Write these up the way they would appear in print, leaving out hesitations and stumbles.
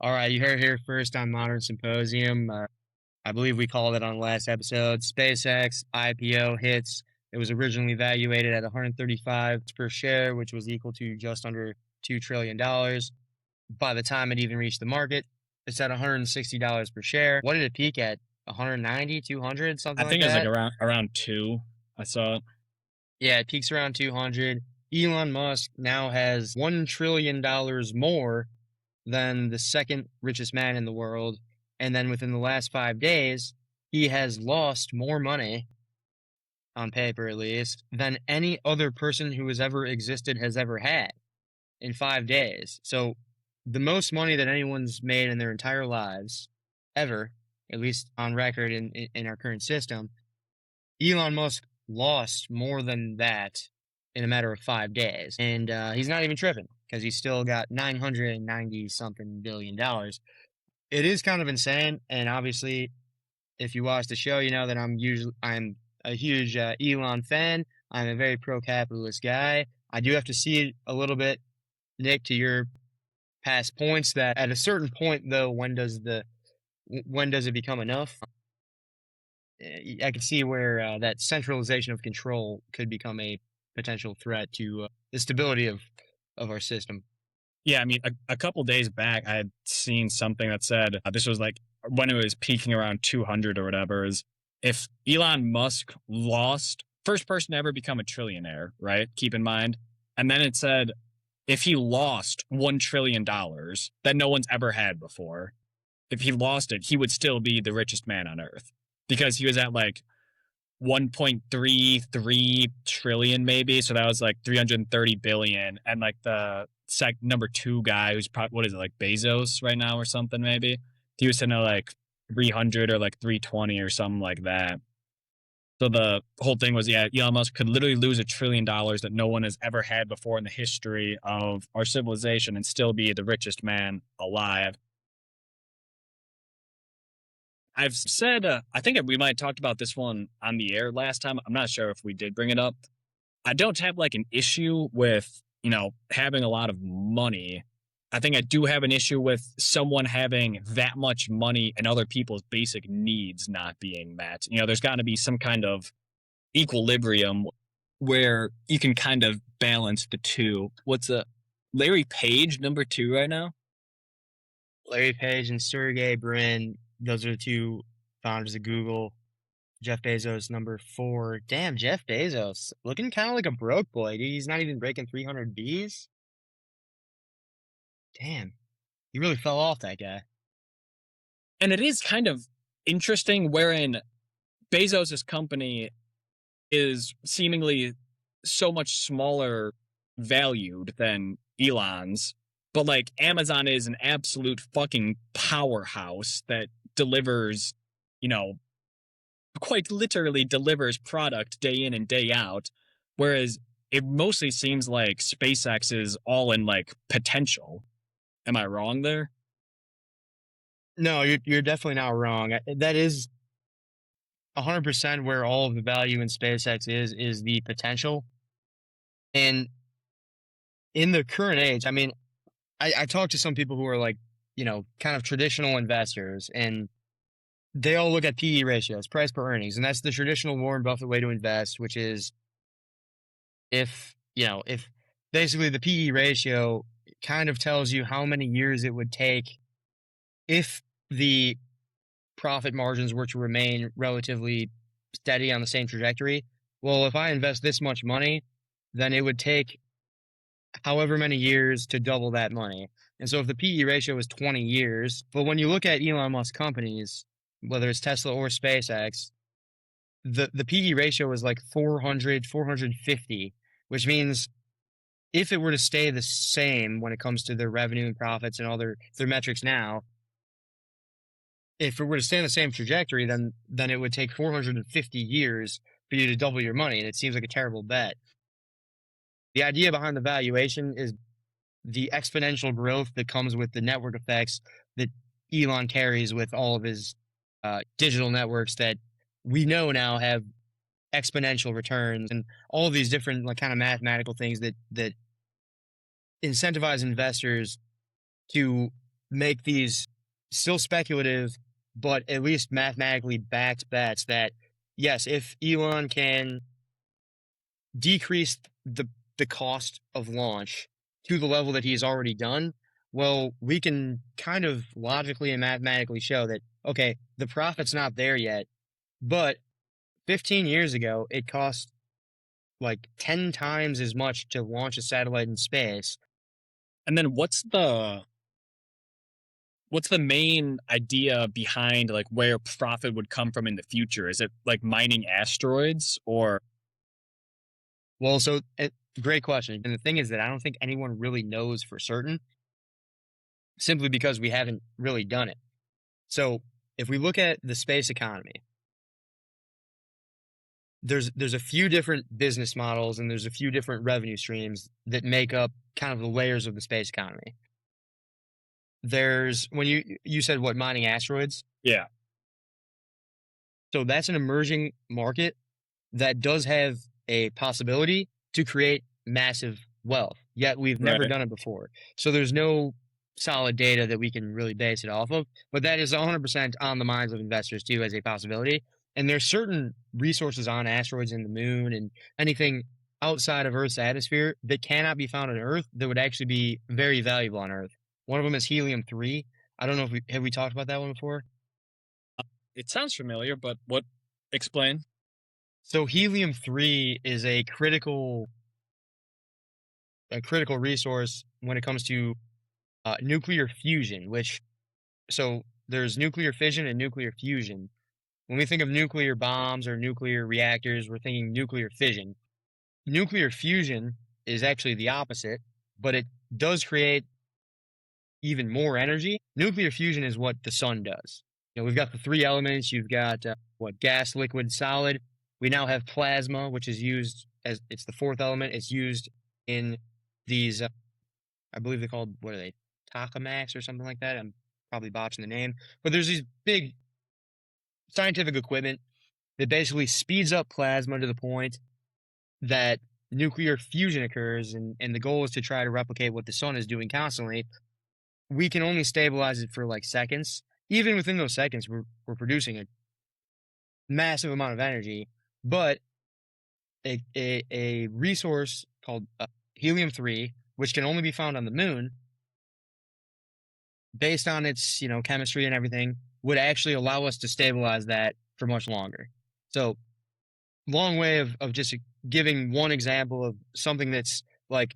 All right, you heard it here first on Modern Symposium. I believe we called it on the last episode. SpaceX IPO hits. It was originally valuated at 135 per share, which was equal to just under $2 trillion. By the time it even reached the market, it's at $160 per share. What did it peak at? 190, 200, I something like think it's like that? around two. I saw it. Yeah, it peaks around 200. Elon Musk now has $1 trillion more than the second richest man in the world. And then within the last 5 days, he has lost more money, on paper at least, than any other person who has ever existed has ever had in 5 days. So the most money that anyone's made in their entire lives, ever, at least on record in our current system, Elon Musk lost more than that in a matter of 5 days. And he's not even tripping because he's still got 990 something billion dollars. It is kind of insane. And obviously, if you watch the show, you know that I'm a huge Elon fan. I'm a very pro-capitalist guy. I do have to see it a little bit, Nick, to your past points that at a certain point, though, when does it become enough? I can see where that centralization of control could become a potential threat to the stability of our system. Yeah, I mean, a couple days back, I had seen something that said this was like when it was peaking around 200 or whatever. Is if Elon Musk lost, first person to ever become a trillionaire, right? Keep in mind. And then it said if he lost $1 trillion that no one's ever had before, if he lost it, he would still be the richest man on earth because he was at like 1.33 trillion maybe, so that was like 330 billion, and like the number two guy who's probably, what is it, like Bezos right now or something, maybe he was sitting at like 300 or like 320 or something like that. So the whole thing was, yeah, Elon Musk could literally lose $1 trillion that no one has ever had before in the history of our civilization and still be the richest man alive. I've said, I think we might have talked about this one on the air last time. I'm not sure if we did bring it up. I don't have like an issue with, having a lot of money. I think I do have an issue with someone having that much money and other people's basic needs not being met. There's got to be some kind of equilibrium where you can kind of balance the two. What's Larry Page number two right now? Larry Page and Sergey Brin, those are the two founders of Google. Jeff Bezos, number four. Damn, Jeff Bezos. Looking kind of like a broke boy, dude. He's not even breaking 300 Bs. Damn. He really fell off, that guy. And it is kind of interesting wherein Bezos' company is seemingly so much smaller valued than Elon's, but like Amazon is an absolute fucking powerhouse that delivers, you know, quite literally delivers product day in and day out. Whereas it mostly seems like SpaceX is all in like potential. Am I wrong there? No, you're definitely not wrong. That is 100% where all of the value in SpaceX is the potential. And in the current age, I mean, I talk to some people who are like, kind of traditional investors, and they all look at PE ratios, price per earnings, and that's the traditional Warren Buffett way to invest, which is if basically the PE ratio kind of tells you how many years it would take if the profit margins were to remain relatively steady on the same trajectory. Well, if I invest this much money, then it would take however many years to double that money. And so if the PE ratio is 20 years, but when you look at Elon Musk companies, whether it's Tesla or SpaceX, the PE ratio is like 400, 450, which means if it were to stay the same when it comes to their revenue and profits and all their metrics now, if it were to stay in the same trajectory, then it would take 450 years for you to double your money, and it seems like a terrible bet. The idea behind the valuation is the exponential growth that comes with the network effects that Elon carries with all of his digital networks that we know now have exponential returns, and all of these different like kind of mathematical things that incentivize investors to make these still speculative, but at least mathematically backed bets that yes, if Elon can decrease the cost of launch to the level that he's already done, well, we can kind of logically and mathematically show that okay, the profit's not there yet, but 15 years ago it cost like 10 times as much to launch a satellite in space. And then what's the main idea behind like where profit would come from in the future? Is it like mining asteroids or Well, so great question. And the thing is that I don't think anyone really knows for certain simply because we haven't really done it. So if we look at the space economy, there's a few different business models and there's a few different revenue streams that make up kind of the layers of the space economy. There's when you said what mining asteroids, yeah, so that's an emerging market that does have a possibility to create massive wealth. Yet we've never right? done it before. So there's no solid data that we can really base it off of. But that is 100% on the minds of investors too as a possibility. And there's certain resources on asteroids and the moon and anything outside of Earth's atmosphere that cannot be found on Earth that would actually be very valuable on Earth. One of them is helium-3. I don't know if we talked about that one before. It sounds familiar, but what explain? So helium-3 is a critical resource when it comes to nuclear fusion, which so there's nuclear fission and nuclear fusion. When we think of nuclear bombs or nuclear reactors, we're thinking nuclear fission. Nuclear fusion is actually the opposite, but it does create even more energy. Nuclear fusion is what the sun does. We've got the three elements. You've got gas, liquid, solid. We now have plasma, which is used as it's the fourth element. It's used in these, I believe they're called, what are they, tokamaks or something like that. I'm probably botching the name, but there's these big scientific equipment that basically speeds up plasma to the point that nuclear fusion occurs, and the goal is to try to replicate what the sun is doing constantly. We can only stabilize it for like seconds. Even within those seconds, we're producing a massive amount of energy, but a resource called helium-3, which can only be found on the moon, based on its chemistry and everything, would actually allow us to stabilize that for much longer. So, long way of just giving one example of something that's like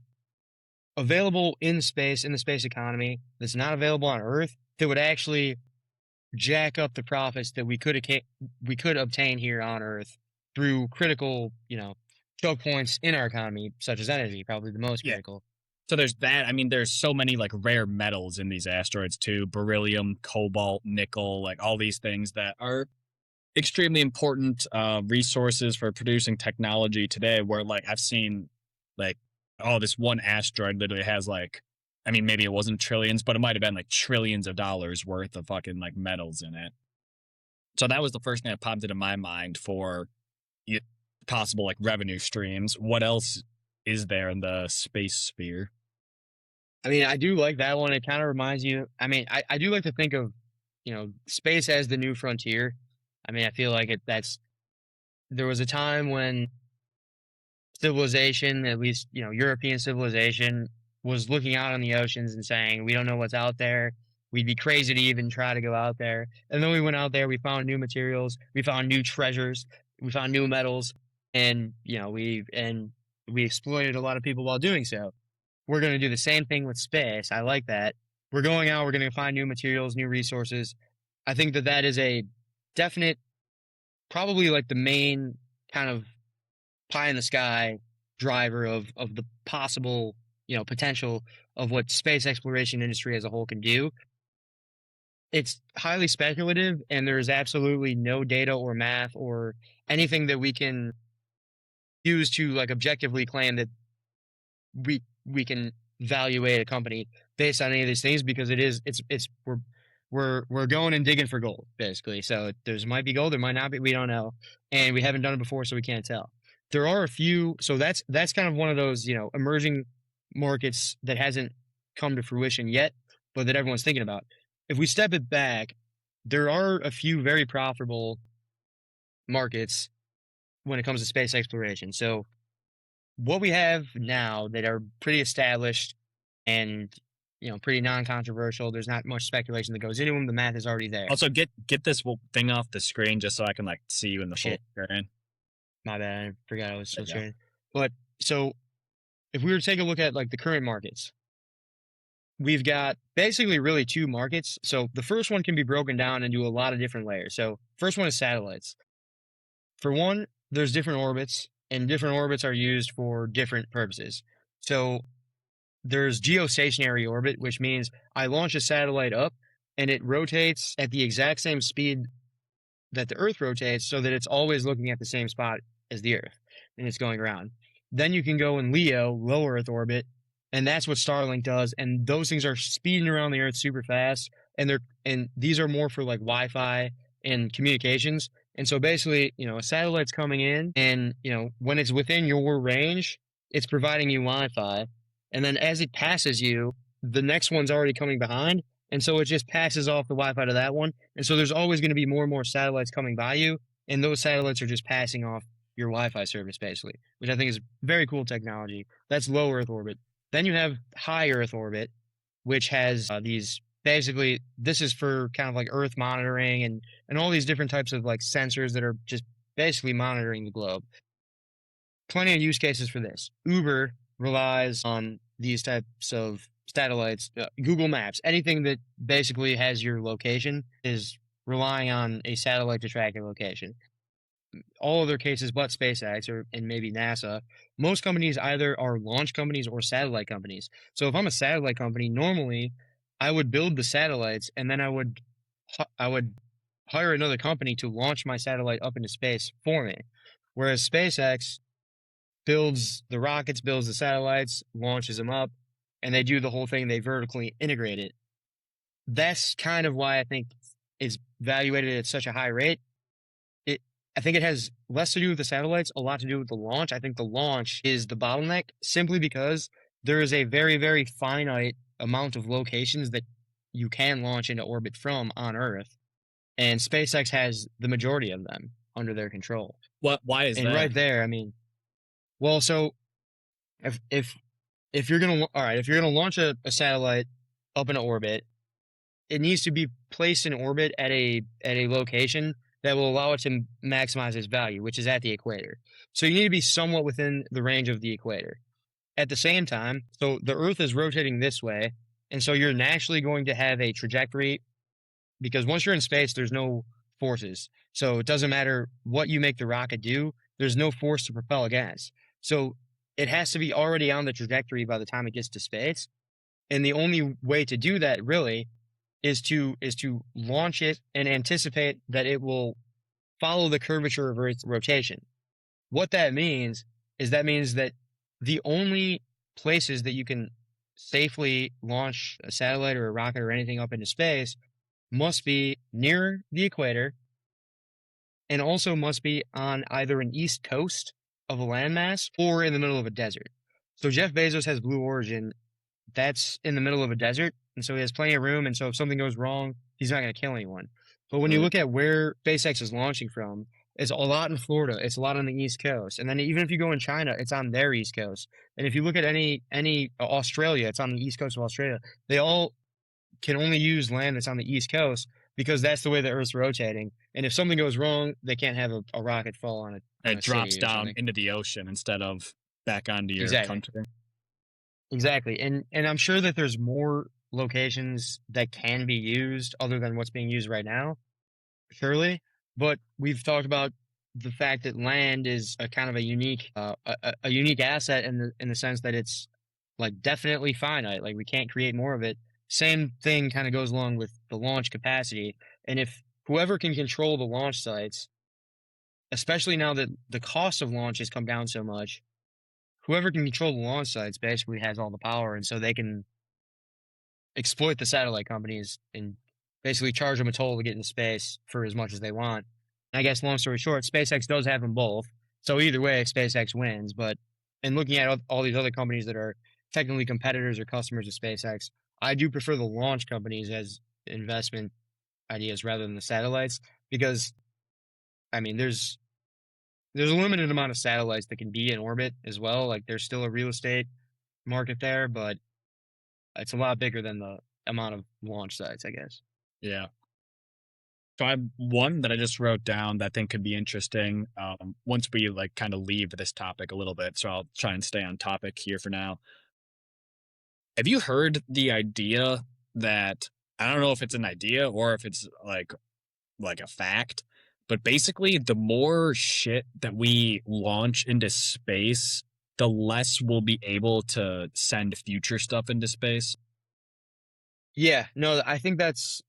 available in space in the space economy that's not available on Earth that would actually jack up the profits that we could obtain here on Earth through critical, choke points in our economy, such as energy, probably the most Yeah. critical. So there's that. I mean, there's so many like rare metals in these asteroids too: beryllium, cobalt, nickel, like all these things that are extremely important resources for producing technology today. Where like I've seen like, oh, this one asteroid literally has like, I mean, maybe it wasn't trillions, but it might have been like trillions of dollars worth of fucking like metals in it. So that was the first thing that popped into my mind for possible like revenue streams. What else is there in the space sphere? I mean, I do like that one. It kind of reminds you. I mean, I do like to think of, space as the new frontier. I mean, I feel like there was a time when civilization, at least, European civilization, was looking out on the oceans and saying, we don't know what's out there. We'd be crazy to even try to go out there. And then we went out there, we found new materials, we found new treasures, we found new metals, and we exploited a lot of people while doing so. We're going to do the same thing with space. I like that. We're going out, we're going to find new materials, new resources. I think that is a definite, probably like the main kind of pie in the sky driver of the possible, potential of what space exploration industry as a whole can do. It's highly speculative, and there's absolutely no data or math or anything that we can use to like objectively claim that we can evaluate a company based on any of these things because we're going and digging for gold basically. So there's might be gold, there might not be, we don't know, and we haven't done it before, so we can't tell. There are a few, so that's kind of one of those emerging markets that hasn't come to fruition yet. but that everyone's thinking about. If we step it back, there are a few very profitable markets when it comes to space exploration. So what we have now that are pretty established and pretty non-controversial. There's not much speculation that goes into them. The math is already there. Also, get this thing off the screen just so I can like see you in the full Shit, screen. my bad. I forgot I was There still you go. sharing. But so if we were to take a look at like the current markets, we've got basically really two markets. So the first one can be broken down into a lot of different layers. So first one is satellites. For one, there's different orbits, and different orbits are used for different purposes. So there's geostationary orbit, which means I launch a satellite up and it rotates at the exact same speed that the Earth rotates so that it's always looking at the same spot as the Earth and it's going around. Then you can go in LEO, low Earth orbit, and that's what Starlink does. And those things are speeding around the Earth super fast, and these are more for like Wi-Fi and communications. And so basically, a satellite's coming in, and when it's within your range, it's providing you Wi-Fi. And then as it passes you, the next one's already coming behind, and so it just passes off the Wi-Fi to that one. And so there's always going to be more and more satellites coming by you, and those satellites are just passing off your Wi-Fi service, basically, which I think is very cool technology. That's low Earth orbit. Then you have high Earth orbit, which has these basically, this is for kind of like Earth monitoring and all these different types of like sensors that are just basically monitoring the globe. Plenty of use cases for this. Uber relies on these types of satellites, Google Maps, anything that basically has your location is relying on a satellite to track your location. All other cases but SpaceX and maybe NASA, most companies either are launch companies or satellite companies. So if I'm a satellite company, normally I would build the satellites and then I would hire another company to launch my satellite up into space for me. Whereas SpaceX builds the rockets, builds the satellites, launches them up, and they do the whole thing. They vertically integrate it. That's kind of why I think it's valuated at such a high rate. I think it has less to do with the satellites, a lot to do with the launch. I think the launch is the bottleneck simply because there is a very, very finite amount of locations that you can launch into orbit from on Earth. And SpaceX has the majority of them under their control. Why is and that? right there, I mean, well, so if you're gonna launch a satellite up into orbit, it needs to be placed in orbit at a location that will allow it to maximize its value, which is at the equator. So you need to be somewhat within the range of the equator. At the same time, so the Earth is rotating this way, and so you're naturally going to have a trajectory because once you're in space, there's no forces. So it doesn't matter what you make the rocket do, there's no force to propel against. So it has to be already on the trajectory by the time it gets to space. And the only way to do that really is to launch it and anticipate that it will follow the curvature of Earth's rotation. What that means is that the only places that you can safely launch a satellite or a rocket or anything up into space must be near the equator and also must be on either an east coast of a landmass or in the middle of a desert. So Jeff Bezos has Blue Origin. That's in the middle of a desert, and so he has plenty of room, and so if something goes wrong, he's not going to kill anyone. But when you look at where SpaceX is launching from, it's a lot in Florida, it's a lot on the East Coast, and then even if you go in China, it's on their East Coast. And if you look at any Australia, it's on the East Coast of Australia. They all can only use land that's on the East Coast because that's the way the Earth's rotating. And if something goes wrong, they can't have a rocket fall on it. It drops down into the ocean instead of back onto your country. Exactly. And I'm sure that there's more locations that can be used other than what's being used right now, surely. But we've talked about the fact that land is a kind of a unique asset in the sense that it's like definitely finite. Like we can't create more of it. Same thing kind of goes along with the launch capacity. And if whoever can control the launch sites, especially now that the cost of launch has come down so much, whoever can control the launch sites basically has all the power, and so they can exploit the satellite companies and basically charge them a toll to get into space for as much as they want. And I guess long story short, SpaceX does have them both. So either way, SpaceX wins. But in looking at all these other companies that are technically competitors or customers of SpaceX, I do prefer the launch companies as investment ideas rather than the satellites because I mean there's a limited amount of satellites that can be in orbit as well. Like there's still a real estate market there, but it's a lot bigger than the amount of launch sites, I guess. Yeah. So I have one that I just wrote down that I think could be interesting. Once we like kind of leave this topic a little bit, so I'll try and stay on topic here for now. Have you heard the idea that I don't know if it's an idea or if it's like a fact, but basically the more shit that we launch into space, the less we'll be able to send future stuff into space. Yeah, no, I think that's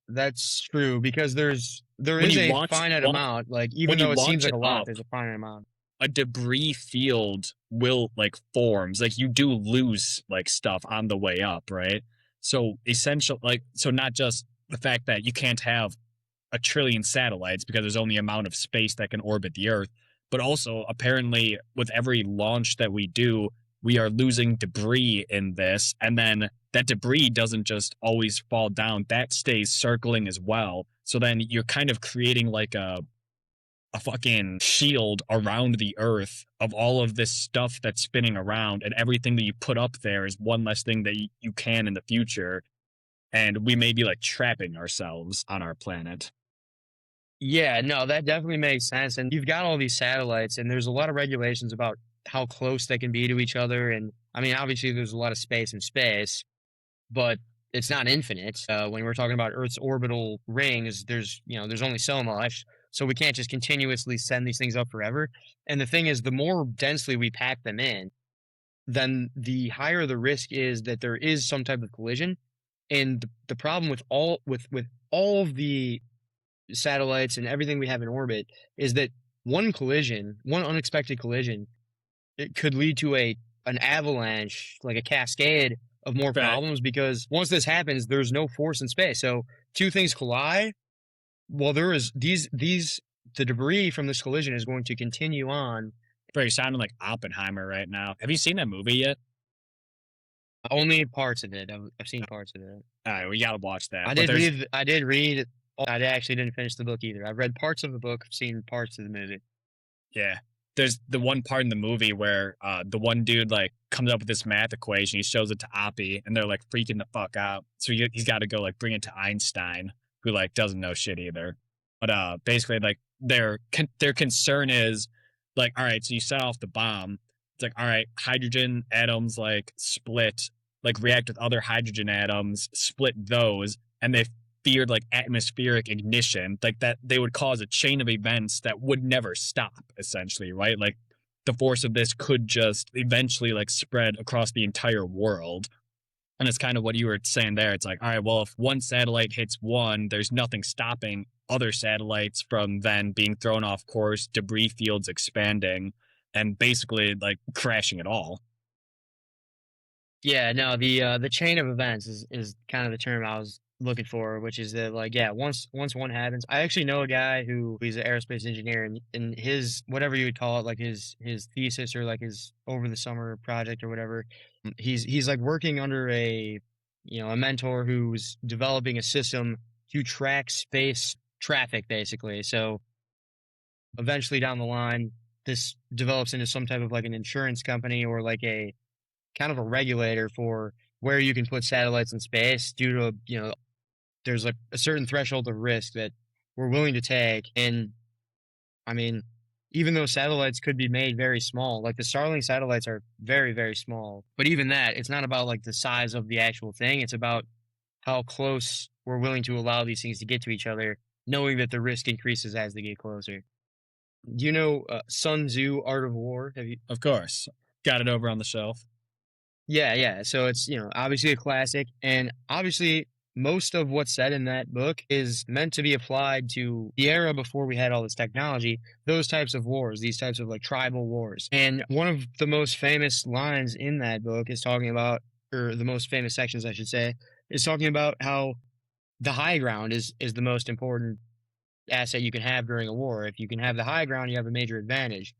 true because there When is you a launch finite one amount. Like even when you though it seems launch like it a lot, up, there's a finite amount. a debris field will like forms. Like you do lose like stuff on the way up, right? So essential like so not just the fact that you can't have a trillion satellites because there's only amount of space that can orbit the Earth. But also, apparently, with every launch that we do, we are losing debris in this. And then that debris doesn't just always fall down, that stays circling as well. So then you're kind of creating like a fucking shield around the Earth of all of this stuff that's spinning around. And everything that you put up there is one less thing that you can in the future. And we may be like trapping ourselves on our planet. Yeah, no, that definitely makes sense. And you've got all these satellites, and there's a lot of regulations about how close they can be to each other. And I mean, obviously, there's a lot of space in space, but it's not infinite. When we're talking about Earth's orbital rings, there's only so much. So we can't just continuously send these things up forever. And the thing is, the more densely we pack them in, then the higher the risk is that there is some type of collision. And the problem with all of the satellites and everything we have in orbit is that one unexpected collision, it could lead to a an avalanche, like a cascade of more But problems because once this happens, there's no force in space. So two things collide. Well, there is these the debris from this collision is going to continue on. Bro, you're sounding like Oppenheimer right now. Have you seen that movie yet? Only parts of it. I've seen parts of it. All right, we gotta watch that. I But did there's read. I did read. I actually didn't finish the book either. I've read parts of the book. I've seen parts of the movie. yeah, there's the one part in the movie where the one dude like comes up with this math equation. He shows it to Oppie, and they're like freaking the fuck out. So he's got to go like bring it to Einstein, who like doesn't know shit either. But basically like their concern is like, all right, so you set off the bomb. It's like, all right, hydrogen atoms like split, like react with other hydrogen atoms, split those, and they feared like atmospheric ignition, like that they would cause a chain of events that would never stop, essentially, right? Like the force of this could just eventually like spread across the entire world. And it's kind of what you were saying there. It's like, all right, well, if one satellite hits one, there's nothing stopping other satellites from then being thrown off course, debris fields expanding, and basically like crashing it all. Yeah, no, the chain of events is kind of the term I was looking for, which is that like yeah, once one happens, I actually know a guy who he's an aerospace engineer and his whatever you would call it, like his thesis or like his over the summer project or whatever, he's like working under a mentor who's developing a system to track space traffic basically. So eventually down the line, this develops into some type of like an insurance company or like a kind of a regulator for where you can put satellites in space due to there's like a certain threshold of risk that we're willing to take. And I mean, even though satellites could be made very small, like the Starlink satellites are very, very small, but even that, it's not about like the size of the actual thing. It's about how close we're willing to allow these things to get to each other, knowing that the risk increases as they get closer. Do you know Sun Tzu, Art of War? Have you? Of course. Got it over on the shelf. Yeah, yeah. So it's, obviously a classic. And obviously, most of what's said in that book is meant to be applied to the era before we had all this technology, those types of wars, these types of like tribal wars. And one of the most famous lines in that book is talking about, or the most famous sections, I should say, is talking about how the high ground is the most important asset you can have during a war. If you can have the high ground, you have a major advantage.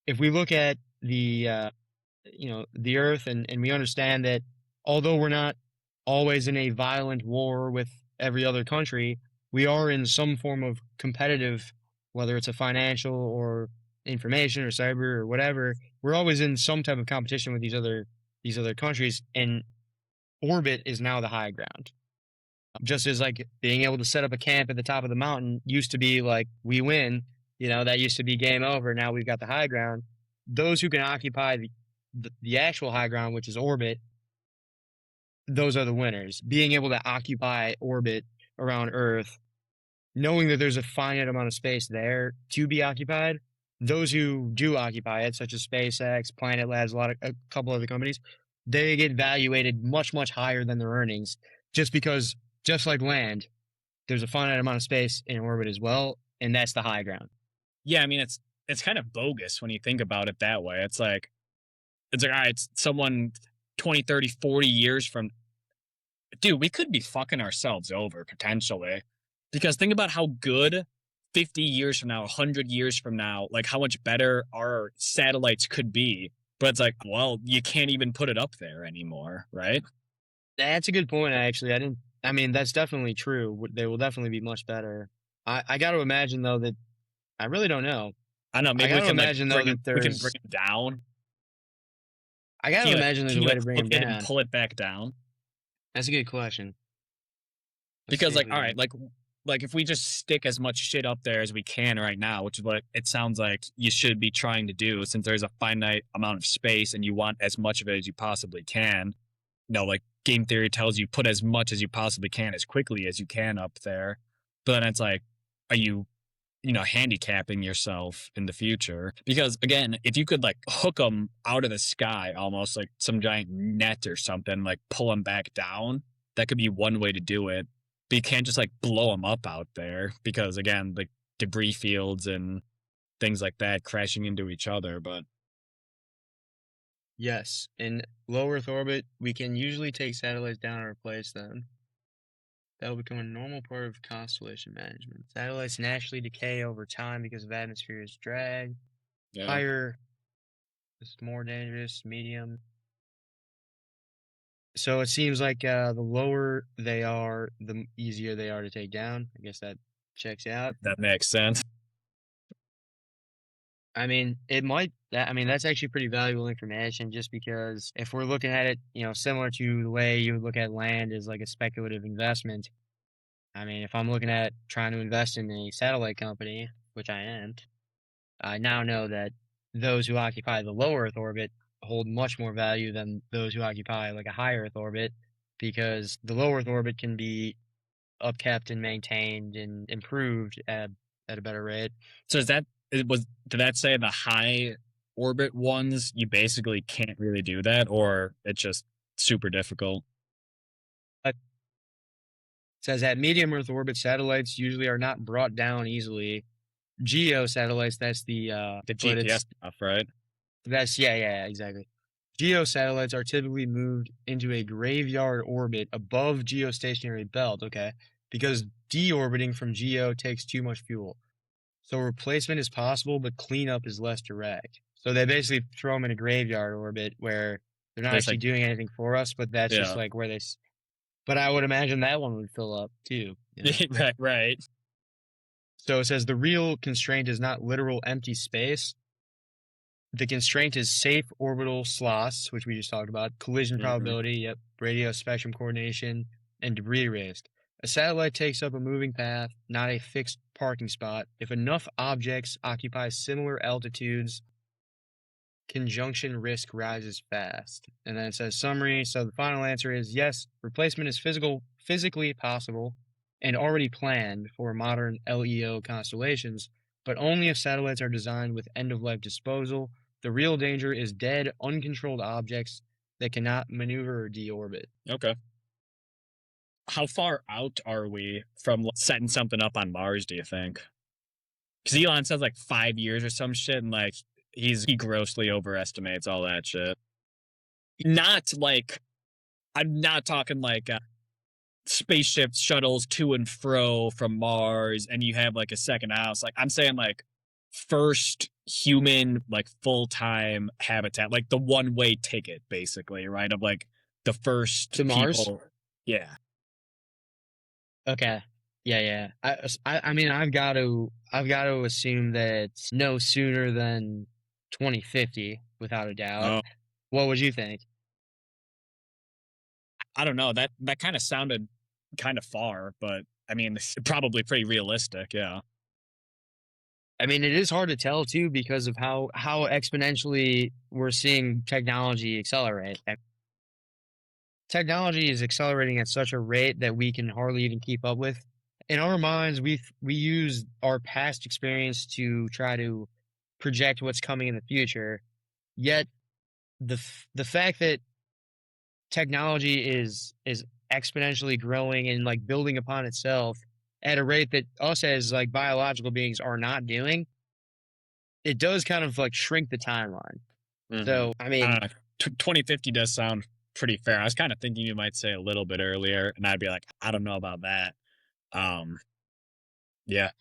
If we look at the Earth and we understand that although we're not always in a violent war with every other country. We are in some form of competitive, whether it's a financial or information or cyber or whatever. We're always in some type of competition with these other countries, and orbit is now the high ground. Just as like being able to set up a camp at the top of the mountain used to be like we win, that used to be game over. Now we've got the high ground. Those who can occupy the actual high ground, which is orbit, those are the winners. Being able to occupy orbit around Earth, knowing that there's a finite amount of space there to be occupied, those who do occupy it, such as SpaceX, Planet Labs, a couple other companies, they get valuated much, much higher than their earnings, just because, just like land, there's a finite amount of space in orbit as well, and that's the high ground. Yeah, I mean it's kind of bogus when you think about it that way. It's like, all right, someone 20, 30, 40 years from, dude, we could be fucking ourselves over potentially. Because think about how good 50 years from now, 100 years from now, like how much better our satellites could be. But it's like, well, you can't even put it up there anymore, right? That's a good point, actually. I mean, that's definitely true. They will definitely be much better. I got to imagine, though, that I really don't know. I don't know, I maybe got we to can like imagine, though, that we can bring there's, it down. I got to imagine there's Can a you way like to bring hook them it and down. pull it back down? That's a good question. Let's see Because if like, we all right, can. like if we just stick as much shit up there as we can right now, which is what it sounds like you should be trying to do, since there's a finite amount of space and you want as much of it as you possibly can. Like game theory tells you put as much as you possibly can as quickly as you can up there. But then it's like, are you, handicapping yourself in the future? Because again, if you could like hook them out of the sky, almost like some giant net or something, like pull them back down, that could be one way to do it. But you can't just like blow them up out there because again, like debris fields and things like that crashing into each other. But Yes, in low Earth orbit, we can usually take satellites down and replace them. That will become a normal part of constellation management. Satellites naturally decay over time because of atmosphere's drag. yeah, Higher is more dangerous, medium. So it seems like the lower they are, the easier they are to take down. I guess that checks out. that makes sense. I mean, it might. I mean, that's actually pretty valuable information, just because if we're looking at it, similar to the way you would look at land as like a speculative investment. I mean, if I'm looking at trying to invest in a satellite company, which I am, I now know that those who occupy the low Earth orbit hold much more value than those who occupy like a high Earth orbit, because the low Earth orbit can be upkept and maintained and improved at a better rate. So is that it was did that say the high orbit ones you basically can't really do that, or it's just super difficult? But it says at medium Earth orbit, satellites usually are not brought down easily. Geo satellites, that's The but GPS stuff, right? yeah, exactly. Geo satellites are typically moved into a graveyard orbit above geostationary belt, okay, because deorbiting from geo takes too much fuel. So replacement is possible, but cleanup is less direct. So they basically throw them in a graveyard orbit where they're not There's actually like, doing anything for us, but that's just yeah. like where but I would imagine that one would fill up too. Right, right. So it says the real constraint is not literal empty space. The constraint is safe orbital slots, which we just talked about, collision Hmm. probability, yep, radio spectrum coordination, and debris risk. A satellite takes up a moving path, not a fixed parking spot. If enough objects occupy similar altitudes, conjunction risk rises fast. And then it says summary. So the final answer is yes, replacement is physically possible and already planned for modern LEO constellations, but only if satellites are designed with end-of-life disposal. The real danger is dead, uncontrolled objects that cannot maneuver or deorbit. Okay. How far out are we from setting something up on Mars, do you think? Because Elon says like 5 years or some shit, and like he grossly overestimates all that shit. Not like I'm not talking like spaceships, shuttles to and fro from Mars, and you have like a second house. Like I'm saying, like first human, like full time habitat, like the one way ticket, basically, right? Of like the first To Mars? people. Yeah. Okay. Yeah, yeah. I mean, I've got to assume that it's no sooner than 2050, without a doubt. Oh, What would you think? I don't know. That kind of sounded kind of far, but I mean, it's probably pretty realistic. Yeah. I mean, it is hard to tell too because of how exponentially we're seeing technology accelerate. Technology is accelerating at such a rate that we can hardly even keep up with. In our minds, we use our past experience to try to project what's coming in the future. Yet the fact that technology is exponentially growing and like building upon itself at a rate that us as like biological beings are not doing, it does kind of like shrink the timeline. Hmm. So, I I mean, don't know. 2050 does sound pretty fair. I was kind of thinking you might say a little bit earlier, and I'd be like, I don't know about that. Um, yeah.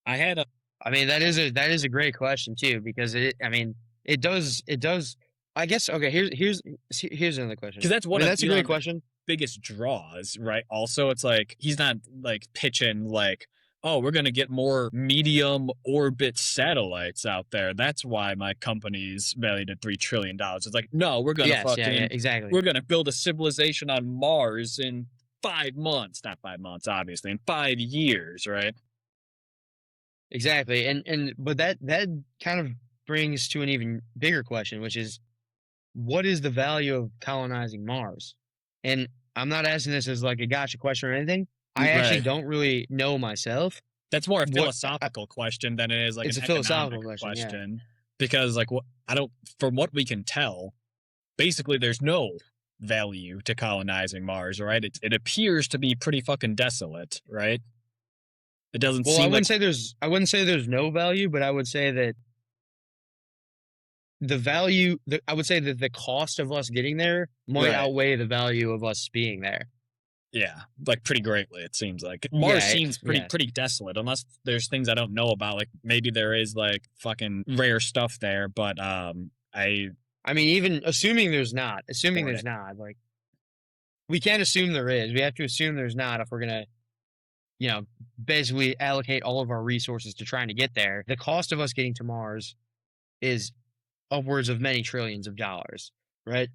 I had a I mean that is a great question too because I mean it does I guess okay here's another question. because that's I one mean of that's a great Elon's question. biggest draws, right? Also, it's like he's not like pitching like, oh, we're gonna get more medium orbit satellites out there. That's why my company's valued at $3 trillion. It's like, no, Yes, yeah, yeah, exactly. we're gonna build a civilization on Mars in 5 months. Not 5 months, obviously, in 5 years, right? Exactly. And but that kind of brings to an even bigger question, which is what is the value of colonizing Mars? And I'm not asking this as like a gotcha question or anything. I actually Right. don't really know myself. That's more a What philosophical question than it is like It's an a economic philosophical question, yeah. question, because like what I don't, from what we can tell, basically there's no value to colonizing Mars, right? It appears to be pretty fucking desolate, right? It doesn't Well, seem like I wouldn't say there's no value, but I would say that I would say that the cost of us getting there might right. outweigh the value of us being there. Yeah, like pretty greatly. It seems like Mars Yeah, seems yeah. pretty desolate, unless there's things I don't know about. Like maybe there is like fucking rare stuff there, but I I mean, even assuming doubt there's it. not, like we can't assume there is. We have to assume there's not if we're gonna, you know, basically allocate all of our resources to trying to get there. The cost of us getting to Mars is upwards of many trillions of dollars, right?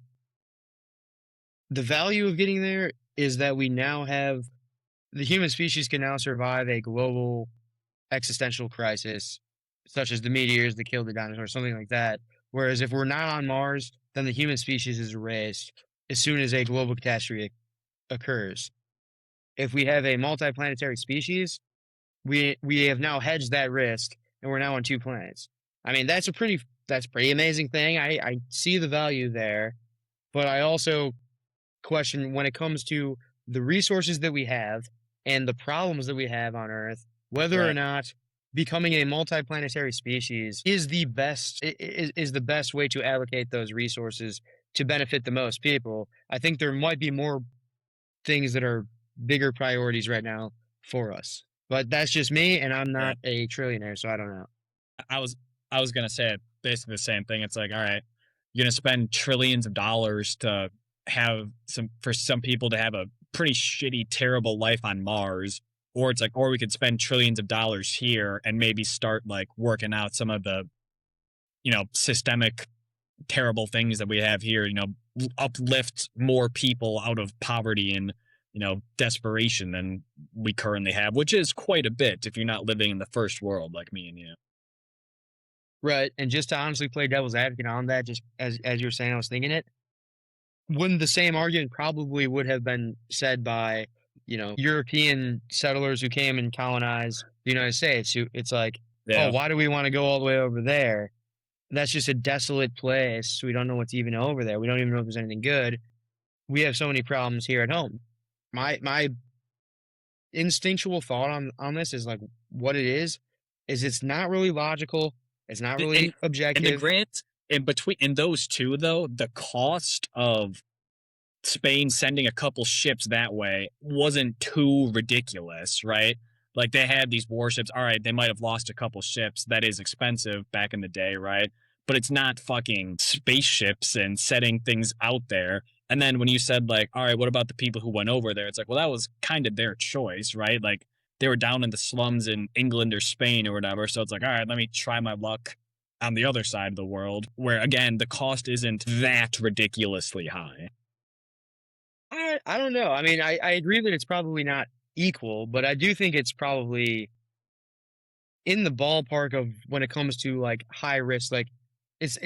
The value of getting there is that we now have the human species can now survive a global existential crisis, such as the meteors that killed the dinosaurs, something like that. Whereas if we're not on Mars, then the human species is erased as soon as a global catastrophe occurs. If we have a multiplanetary species, we have now hedged that risk, and we're now on two planets. I mean, that's a pretty amazing thing. I see the value there, but I also question when it comes to the resources that we have and the problems that we have on Earth, whether or Right. not becoming a multiplanetary species is is the best way to allocate those resources to benefit the most people. I think there might be more things that are bigger priorities right now for us. But that's just me, and I'm Yeah. not a trillionaire, so I don't know. I was I was gonna say basically the same thing. It's like, all right, you're gonna spend trillions of dollars to have some people to have a pretty shitty, terrible life on Mars. Or it's like, or we could spend trillions of dollars here and maybe start like working out some of the, systemic terrible things that we have here, uplift more people out of poverty and, desperation than we currently have, which is quite a bit if you're not living in the first world like me and you. Right. And just to honestly play devil's advocate on that, just as you're saying, I was thinking it, wouldn't the same argument probably would have been said by, European settlers who came and colonized the United States? Who it's like, oh, Yeah. why do we want to go all the way over there? That's just a desolate place. We don't know what's even over there. We don't even know if there's anything good. We have so many problems here at home. My instinctual thought on this is like what it is it's not really logical. It's not And really in the objective. grant in those two though, the cost of Spain sending a couple ships that way wasn't too ridiculous, right? Like they had these warships. All right, they might have lost a couple ships. That is expensive back in the day, right? but it's not fucking spaceships and setting things out there. And then when you said, like, all right, what about the people who went over there? It's like, well, that was kind of their choice, right? Like, they were down in the slums in England or Spain or whatever. So it's like, all right, let me try my luck on the other side of the world, where, again, the cost isn't that ridiculously high. I don't know. I mean, I agree that it's probably not equal, but I do think it's probably in the ballpark of when it comes to like high risk. Like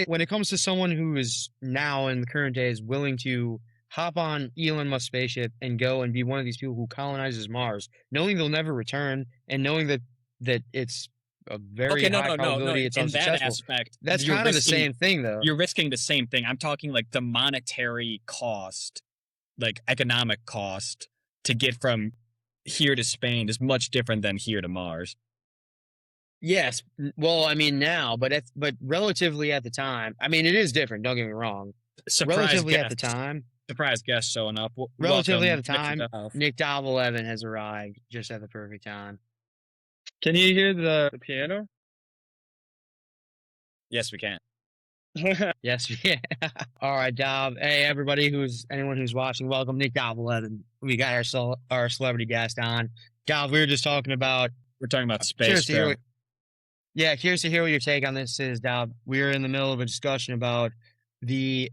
when it comes to someone who is now in the current day is willing to hop on Elon Musk's spaceship and go and be one of these people who colonizes Mars, knowing they'll never return and knowing that it's a very Okay, no, high no, no, no. probability it's In that unsuccessful. aspect, That's you're kind of the risking same thing, though. you're risking the same thing. I'm talking like the monetary cost, like economic cost to get from here to Spain is much different than here to Mars. Yes. Well, I mean now, but relatively at the time, I mean it is different. Don't get me wrong. Surprise Relatively at the guest, time, surprise guest showing up. relatively at Welcome, the Mr. time, Duff. Nick Dobbleevin has arrived just at the perfect time. Can you hear the piano? Yes, we can. Yes, yeah. All right, Dob. Hey, everybody anyone who's watching, welcome, Nick Dobbleevin. We got our celebrity guest on. Dob, we were just talking about. We're talking about Curious space. to hear curious to hear what your take on this is, Dob. We're in the middle of a discussion about the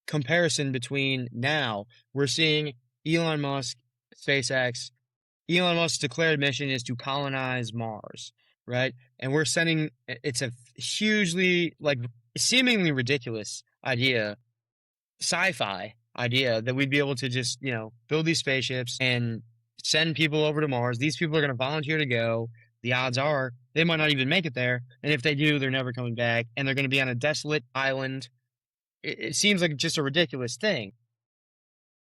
comparison between now. We're seeing Elon Musk, SpaceX. Elon Musk's declared mission is to colonize Mars, right? And we're sending. It's a hugely, like, seemingly ridiculous idea, sci-fi idea that we'd be able to just, build these spaceships and send people over to Mars. These people are going to volunteer to go. The odds are they might not even make it there. And if they do, they're never coming back. And they're going to be on a desolate island. It seems like just a ridiculous thing.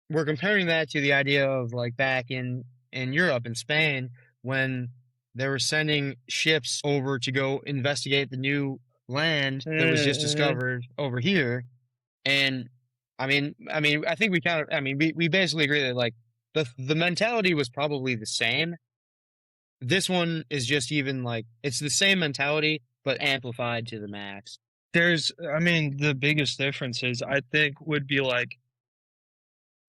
We're comparing that to the idea of like back in Europe and Spain when they were sending ships over to go investigate the new land that was just discovered over here. And I mean, I think we basically agree that like the mentality was probably the same. This one is just even like it's the same mentality but amplified to the max. The biggest difference is I think would be like,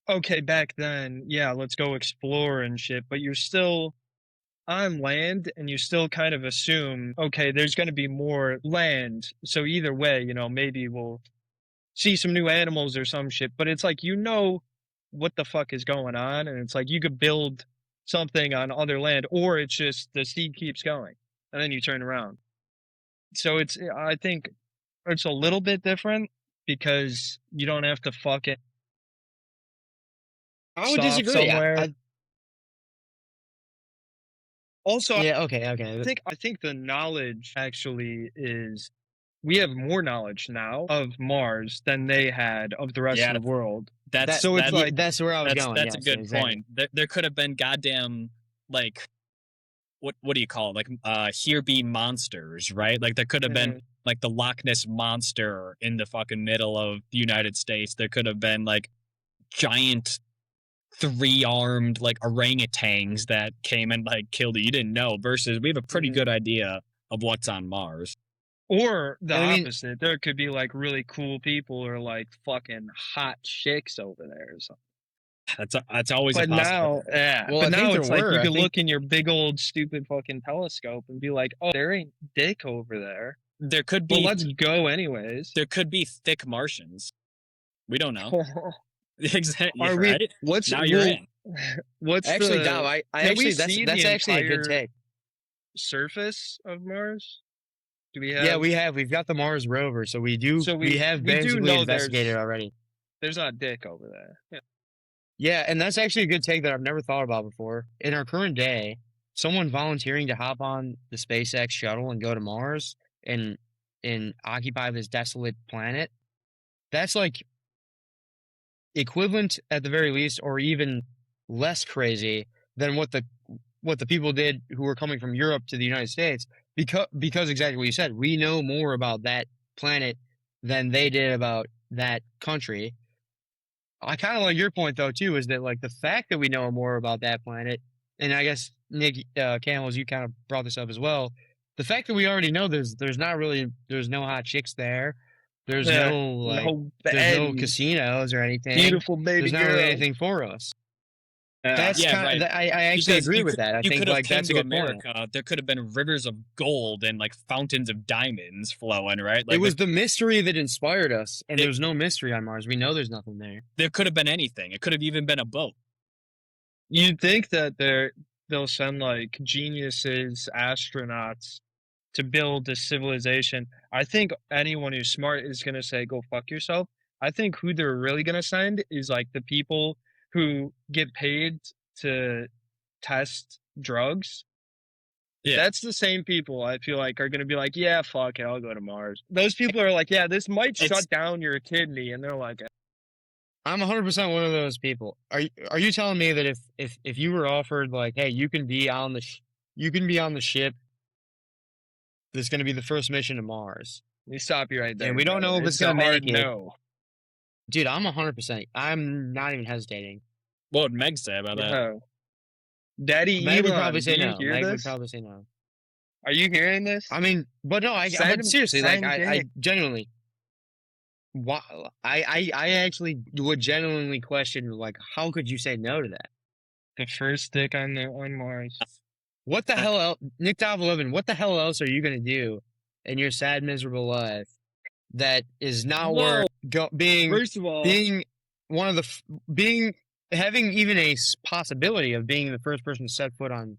okay, back then, yeah, let's go explore and shit, but you're still on land and you still kind of assume, okay, there's going to be more land. So either way, maybe we'll see some new animals or some shit, but it's like, what the fuck is going on. And it's like, you could build something on other land, or it's just the seed keeps going and then you turn around. So I think it's a little bit different because you don't have to fucking I would disagree. somewhere. Also, yeah, okay. I think the knowledge actually is we have more knowledge now of Mars than they had of the rest of the world. That's where I was going. That's a good point. There could have been goddamn like what do you call it? Like here be monsters, right? Like there could have been like the Loch Ness monster in the fucking middle of the United States. There could have been like giant 3-armed like orangutans that came and like killed you. You didn't know. Versus we have a pretty good idea of what's on Mars. Or the opposite. There could be like really cool people or like fucking hot chicks over there or something. That's always a possibility. But now it's like you can look in your big old stupid fucking telescope and be like, oh, there ain't dick over there. There could be. Well, let's go anyways. There could be thick Martians. We don't know. Exactly. Are we? Right? You're in. What's actually, the? Dom, that's actually a good take. Surface of Mars. Do we have? Yeah, we have. We've got the Mars rover, so we do. So we have basically investigated already. There's not dick over there. Yeah. Yeah, and that's actually a good take that I've never thought about before. In our current day, someone volunteering to hop on the SpaceX shuttle and go to Mars and occupy this desolate planet, that's like equivalent at the very least, or even less crazy than what the people did who were coming from Europe to the United States, because exactly what you said, we know more about that planet than they did about that country. I kind of like your point though too, is that like the fact that we know more about that planet, and I guess Nick Camels, you kind of brought this up as well. The fact that we already know there's no hot chicks there, There's Yeah, no like, no there's no bed. casinos or anything. Beautiful baby There's not really girl. anything for us. Yeah. That's Yeah, kind right. of, I actually Because agree with that. I you think could have like came that's a to good point. America, there could have been rivers of gold and like fountains of diamonds flowing, right? It Like was the mystery that inspired us, and It- there's no mystery on Mars. We know there's nothing there. there could have been anything. It could have even been a boat. You'd think that they'll send like geniuses, astronauts to build a civilization. I think anyone who's smart is gonna say, "Go fuck yourself." I think who they're really gonna send is like the people who get paid to test drugs. Yeah. That's the same people I feel like are gonna be like, "Yeah, fuck it, I'll go to Mars." Those people are like, "Yeah, this might It's- shut down your kidney," and they're like, I'm 100% one of those people. Are you telling me that if you were offered like, hey, you can be on the ship that's going to be the first mission to Mars, "Let me stop you right there." and we don't know if it's a going to hard make it, no. dude, I'm 100%. I'm not even hesitating. What would Meg say about that? No. Daddy Meg would Elon, probably say do you no. hear Meg would this? probably say no. Are you hearing this? I mean, but no, Send- seriously, like send I dick. genuinely, I actually would genuinely question like, how could you say no to that? The first dick on Mars. What the hell else, Nick Dov11, what the hell else are you gonna do in your sad, miserable life that is not worth being First of all, being one of the having even a possibility of being the first person to set foot on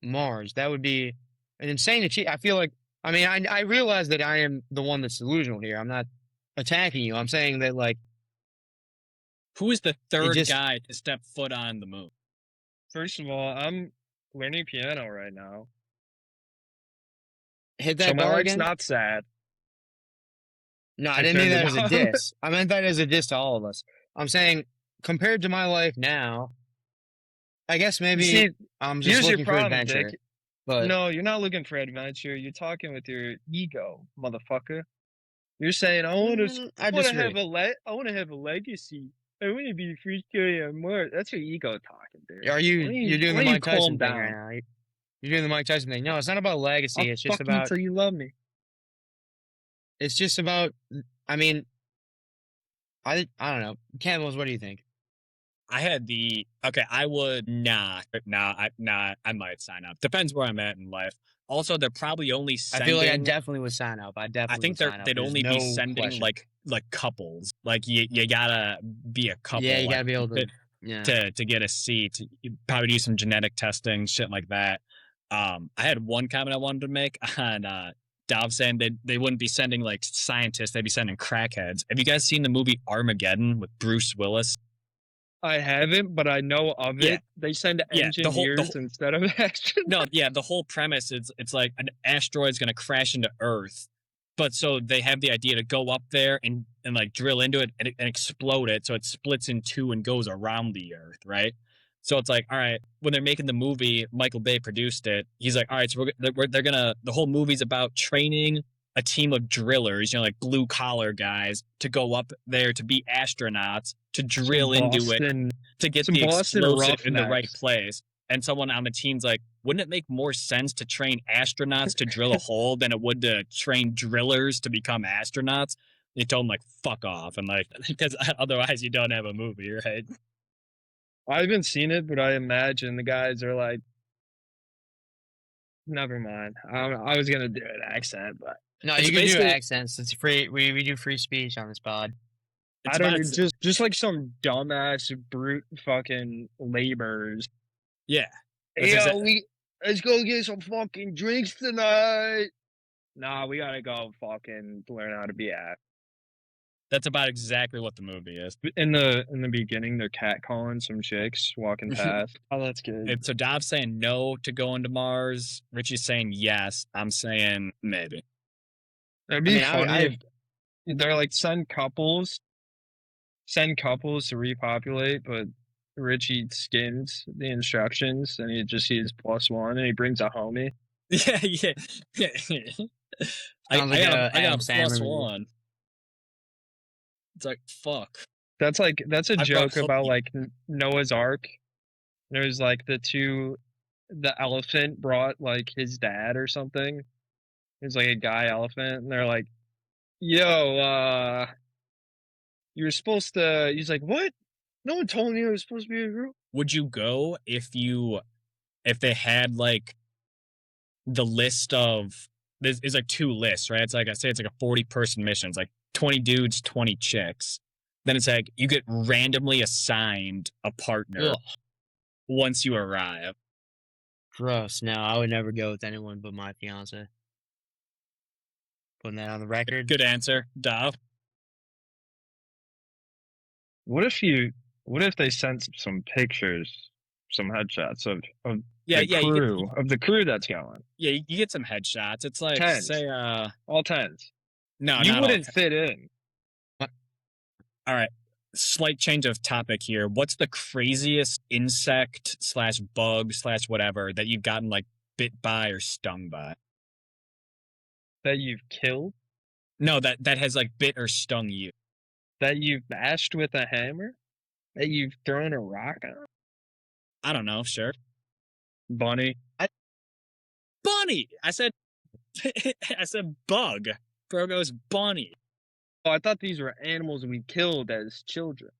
Mars? That would be an insane achievement. I feel like, I mean, I realize that I am the one that's delusional here. I'm not attacking you. I'm saying that like, Who is the third just- guy to step foot on the moon? first of all, I'm learning piano right now, hit so that my bar life's again. not sad. No, I I didn't mean turned that it as a off. diss. I meant that as a diss to all of us. I'm saying, compared to my life now, I guess maybe See, I'm just here's your looking for problem, adventure. Dick. But No, you're not looking for adventure. You're talking with your ego, motherfucker. You're saying, I want to I have disagree. I want to have a legacy. I want to be the first guy on Mars. That's your ego talking, dude. Are you're doing why the don't you Mike Tyson calm thing down? right now? You're doing the Mike Tyson thing. No, it's not about legacy. I'll It's just fuck you about. till you love me. It's just about. I mean, I don't know. Camels, what do you think? I had I would not. I might sign up. Depends where I'm at in life. Also, they're probably only I sending. feel like I definitely would sign up. I I definitely think would sign up. they'd There's only no be sending question. like couples. Like you gotta be a couple. Yeah, you like, gotta be able to. Yeah. to get a seat. You probably do some genetic testing, shit like that. I had one comment I wanted to make on Dov saying that they wouldn't be sending like scientists, they'd be sending crackheads. Have you guys seen the movie Armageddon with Bruce Willis? I haven't, but I know of Yeah. it. They send Yeah, the whole- engineers instead of astronauts. No, yeah, the whole premise is it's like an asteroid's gonna crash into Earth. But so they have the idea to go up there and like drill into it and explode it so it splits in two and goes around the Earth, right? So it's like, all right, when they're making the movie, Michael Bay produced it. He's like, all right, so they're gonna, the whole movie's about training a team of drillers, you know, like blue collar guys, to go up there to be astronauts, to drill into it, to get some the Boston explosive in the right Roughnecks. place. And someone on the team's like, wouldn't it make more sense to train astronauts to drill a hole than it would to train drillers to become astronauts? They told him like, fuck off, and like, because otherwise you don't have a movie, right? I haven't seen it, but I imagine the guys are like, never mind. I was gonna do an accent, but No, It's you can do basically- accents. It's free. We do free speech on this pod. It's I don't about- know, just like some dumbass brute fucking laborers. Yeah. That's Hey, exact- let's go get some fucking drinks tonight. Nah, we gotta go fucking learn how to be ass. That's about exactly what the movie is. In the beginning, they're catcalling some chicks walking past. Oh, that's good. So Dov's saying no to going to Mars. Richie's saying yes. I'm saying maybe. It'd be I mean, funny if they're like send couples to repopulate, but Richie skins the instructions and he just sees +1 and he brings a homie. Yeah. I Sounds like got a a Adam Sandler movie. +1. It's like, fuck. That's a brought joke about Hooky. like Noah's Ark. There's like the elephant brought like his dad or something. It's like a guy elephant, and they're like, yo, you were supposed to. He's like, what? No one told me I was supposed to be a girl. Would you go if they had like the list of this is like two lists, right? It's like I say it's like a 40-person mission. It's like 20 dudes, 20 chicks. Then it's like you get randomly assigned a partner Ugh, once you arrive. gross. No, I would never go with anyone but my fiance. Putting that on the record. Good answer, duh. What if they sent some pictures, some headshots of Yeah, the yeah, crew of the crew that's going? you get some headshots. It's like Tens, say all tens. no, You not all. wouldn't fit in. All right. Slight change of topic here. What's the craziest insect slash bug slash whatever that you've gotten like bit by or stung by? That you've killed, No, that has like bit or stung you. that you've bashed with a hammer, that you've thrown a rock on. I don't know, sure. Bunny. Bunny! I said I said bug. Bro goes bunny. Oh, I thought these were animals we killed as children.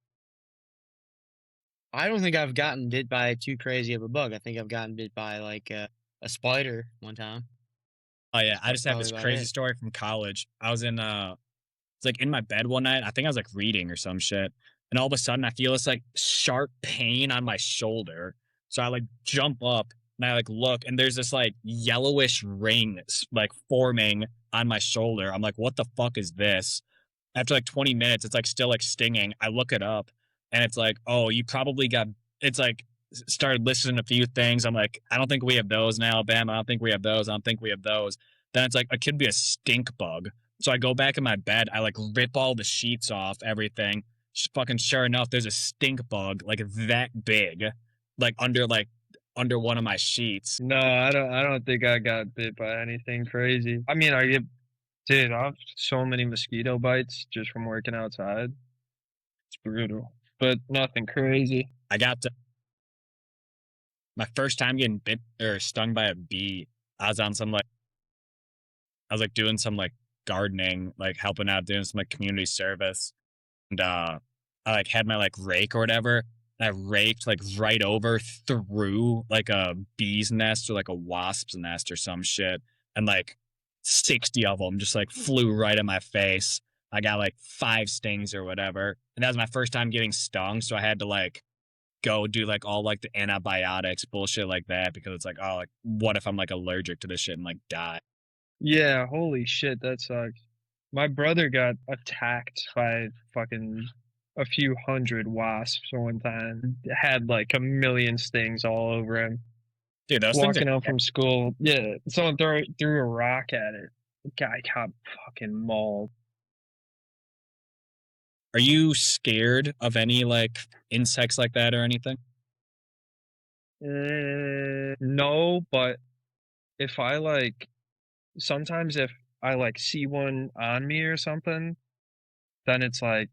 I don't think I've gotten bit by too crazy of a bug. I think I've gotten bit by like a spider one time. Oh yeah, I That's just have probably this about crazy it. story from college. I was in it's like in my bed one night. I think I was like reading or some shit. And all of a sudden I feel this like sharp pain on my shoulder. So I like jump up and I like look and there's this like yellowish ring that's like forming on my shoulder. I'm like, what the fuck is this? After like 20 minutes, it's like still like stinging. I look it up and it's like, oh, you probably got it's like started listing a few things. I'm like, I don't think we have those in Alabama. I don't think we have those. I don't think we have those. Then it's like it could be a stink bug. So I go back in my bed, I like rip all the sheets off, everything. Fucking sure enough, there's a stink bug like that big, like under one of my sheets. No, I don't think I got bit by anything crazy. I mean, dude, I've so many mosquito bites just from working outside. It's brutal, but nothing crazy. I got to my first time getting bit or stung by a bee. I was on some like I was like doing some like gardening, like helping out doing some like community service. And I like had my like rake or whatever. And I raked like right over through like a bee's nest or like a wasp's nest or some shit. And like 60 of them just like flew right in my face. I got like 5 stings or whatever. And that was my first time getting stung. So I had to like go do like all like the antibiotics bullshit like that because it's like, oh, like what if I'm like allergic to this shit and like die? Yeah, holy shit, that sucks. My brother got attacked by fucking a few hundred wasps one time. Had like a million stings all over him. Dude, those things are. Walking out from school, yeah, someone threw a rock at it. The guy got fucking mauled. Are you scared of any like insects like that or anything? No, but if I like, sometimes if I like see one on me or something, then it's like,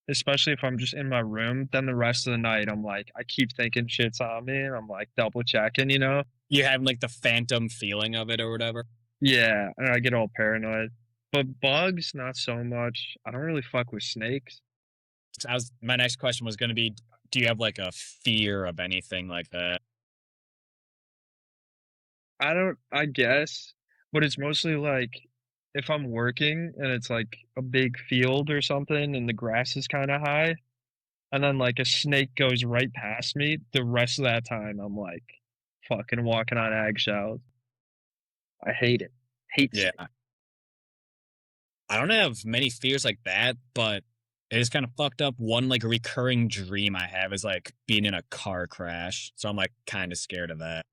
especially if I'm just in my room, then the rest of the night I'm like, I keep thinking shit's on me and I'm like double checking, you know? You have like the phantom feeling of it or whatever. Yeah, and I get all paranoid. But bugs, not so much. I don't really fuck with snakes. My next question was going to be, do you have like a fear of anything like that? I guess, but it's mostly like if I'm working and it's like a big field or something and the grass is kind of high, and then like a snake goes right past me, the rest of that time I'm like fucking walking on eggshells. I hate it. Hate Yeah. snakes. I don't have many fears like that, but it is kind of fucked up. One like recurring dream I have is like being in a car crash. So I'm like kind of scared of that.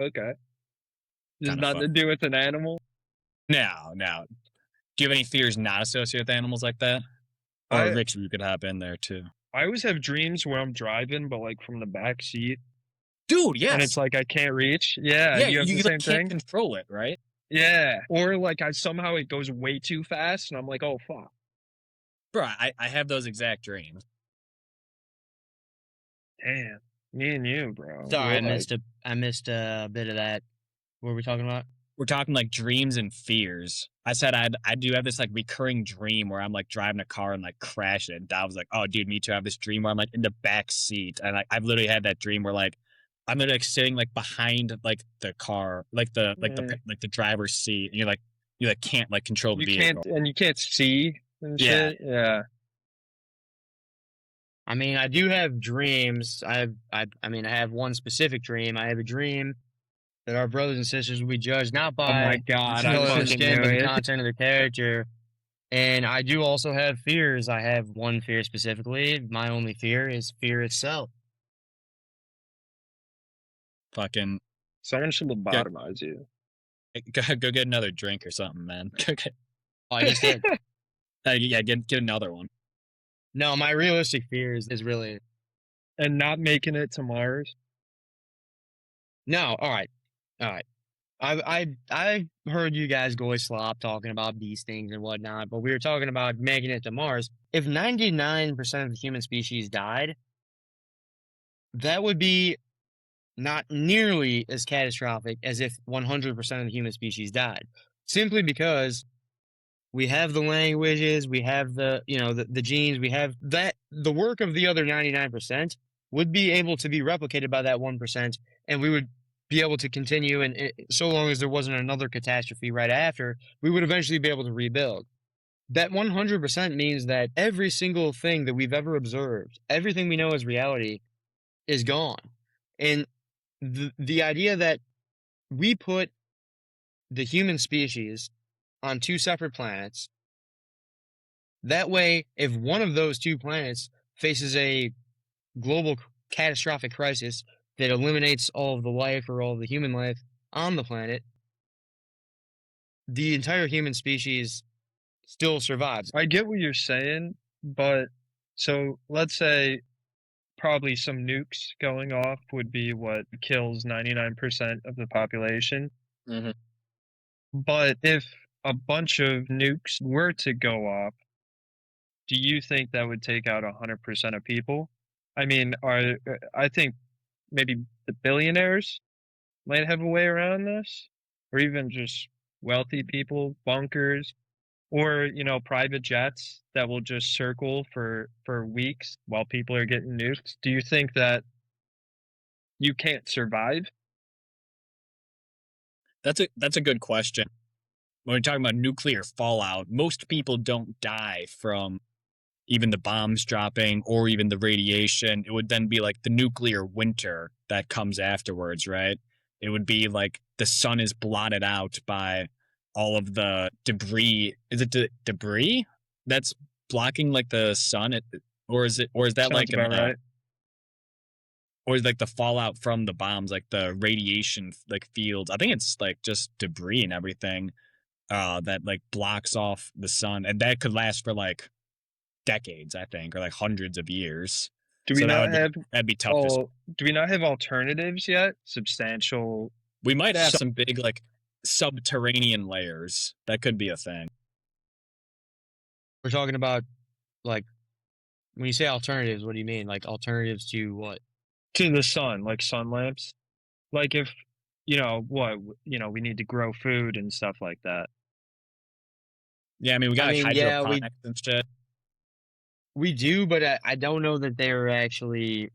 Okay. This is Kind of nothing to fuck. do with an animal. No, no. Do you have any fears not associated with animals like that? Or I Rich, you could hop in there too. I always have dreams where I'm driving, but like from the back seat, Dude, and it's yes. like I can't reach. Yeah, Yeah, you have the you like same can't thing. control it, right? Yeah, or like I somehow it goes way too fast, and I'm like, oh fuck. Bro, I have those exact dreams. Damn, me and you, bro. Sorry, We're like, I missed a bit of that. What were we talking about? we're talking like dreams and fears. I said I do have this like recurring dream where I'm like driving a car and like crash it. And Dad was like, "Oh, dude, me too. I have this dream where I'm like in the back seat, and I've literally had that dream where like I'm literally like sitting like behind like the car, like the driver's seat, and you like can't like control the vehicle. You can't see and Yeah. shit. Yeah. I mean, I do have dreams. I mean, I have one specific dream. I have a dream that our brothers and sisters will be judged not Oh my by god, the I color of their fucking skin, knew but the it. content of their character. And I do also have fears. I have one fear specifically. My only fear is fear itself. Fucking Someone should lobotomize you. go get another drink or something, man. Go get, Oh, I just did. yeah, get another one. No, my realistic fear is really And not making it to Mars. no. All right, all right. I've heard you guys go slop talking about these things and whatnot, but we were talking about making it to Mars. If 99% of the human species died, that would be not nearly as catastrophic as if 100% of the human species died. Simply because we have the languages, we have the genes, we have that the work of the other 99% would be able to be replicated by that 1%, and we would be able to continue, and so long as there wasn't another catastrophe right after, we would eventually be able to rebuild. That 100% means that every single thing that we've ever observed, everything we know as reality, is gone. And the idea that we put the human species on two separate planets, that way, if one of those two planets faces a global catastrophic crisis that eliminates all of the life or all of the human life on the planet, the entire human species still survives. I get what you're saying, but so let's say probably some nukes going off would be what kills 99% of the population. Mm-hmm. But if a bunch of nukes were to go off, do you think that would take out 100% of people? I mean, I think maybe the billionaires might have a way around this, or even just wealthy people, bunkers, or private jets that will just circle for weeks while people are getting nuked. Do you think that you can't survive? That's a good question. When we're talking about nuclear fallout, most people don't die from even the bombs dropping or even the radiation. It would then be like the nuclear winter that comes afterwards, right? It would be like the sun is blotted out by all of the debris. Is it debris that's blocking like the sun? Or is that Sounds like about right. or is like the fallout from the bombs, like the radiation like fields? I think it's like just debris and everything that like blocks off the sun, and that could last for like decades, I think, or like hundreds of years. Do we So not have that'd be tough. do we not have alternatives yet? Substantial. We might have some big like subterranean layers. That could be a thing. We're talking about, like, when you say alternatives, what do you mean? Like alternatives to what? To the sun, like sun lamps. Like if we need to grow food and stuff like that. Yeah, I mean, we got like yeah, hydroponics and shit. we do, but I don't know that they're actually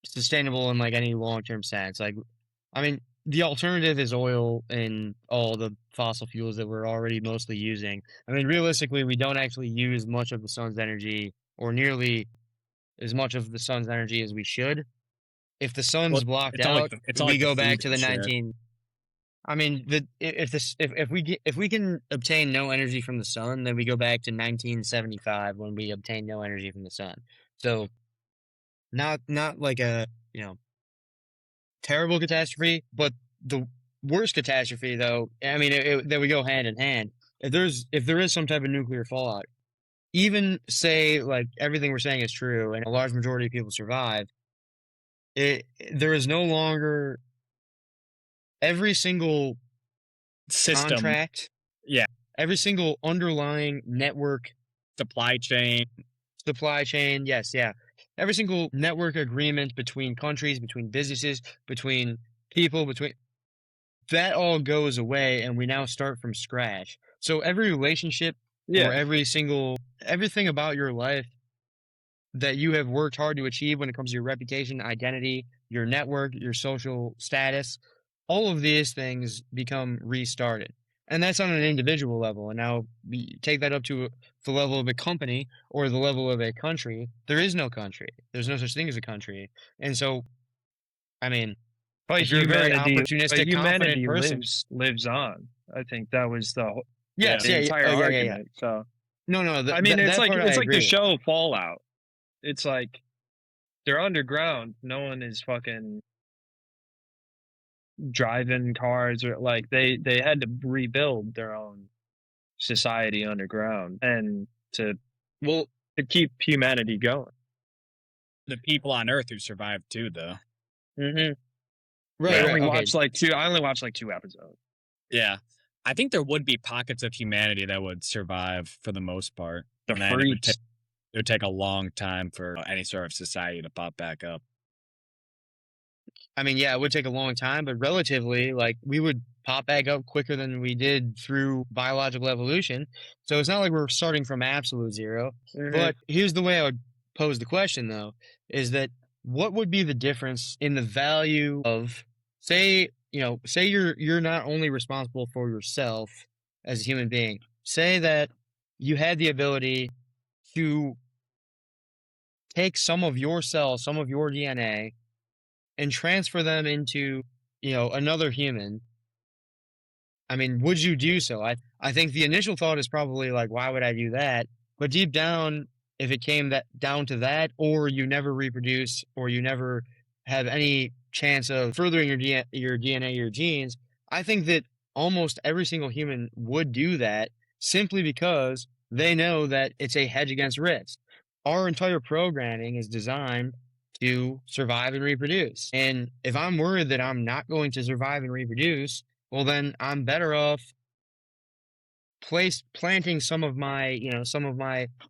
sustainable in like any long-term sense. Like, I mean, the alternative is oil and all the fossil fuels that we're already mostly using. I mean, realistically, we don't actually use much of the sun's energy, or nearly as much of the sun's energy as we should. If the sun's blocked out, we go back to the 19. I mean, if we can obtain no energy from the sun, then we go back to 1975 when we obtained no energy from the sun. So, not like a terrible catastrophe, but the worst catastrophe, though. I mean, that we go hand in hand. If there is some type of nuclear fallout, even say like everything we're saying is true, and a large majority of people survive, there is no longer every single system contract, yeah, every single underlying network, supply chain, yes, yeah, every single network agreement between countries, between businesses, between people, that all goes away and we now start from scratch. So every relationship or Yeah. everything about your life that you have worked hard to achieve when it comes to your reputation, identity, your network, your social status, all of these things become restarted. And that's on an individual level. And now we take that up to the level of a company or the level of a country. There is no country. There's no such thing as a country. And so, I mean, But if you're a very but opportunistic, confident humanity person, lives on. I think that was Yeah. yes, the yeah, entire yeah, yeah, yeah. argument. So No, no, I mean, that part I it's like the agree with. show Fallout. It's like they're underground. No one is fucking driving cars or like they had to rebuild their own society underground and Well, to keep humanity going. The people on Earth who survived too, though. Mm-hmm. right, right, okay. I only watched like 2 episodes. Yeah. I think there would be pockets of humanity that would survive for the most part. The And then freaks. it would take a long time for any sort of society to pop back up. I mean, yeah, it would take a long time, but relatively, like, we would pop back up quicker than we did through biological evolution. So it's not like we're starting from absolute 0. Mhm. But here's the way I would pose the question, though, is that what would be the difference in the value of, say, say you're not only responsible for yourself as a human being. Say that you had the ability to take some of your cells, some of your DNA, and transfer them into, another human. I mean, would you do so? I think the initial thought is probably like, why would I do that? But deep down, if it came that down to that, or you never reproduce, or you never have any chance of furthering your DNA, your genes, I think that almost every single human would do that simply because they know that it's a hedge against risk. Our entire programming is designed to survive and reproduce. And if I'm worried that I'm not going to survive and reproduce, well, then I'm better off planting some of my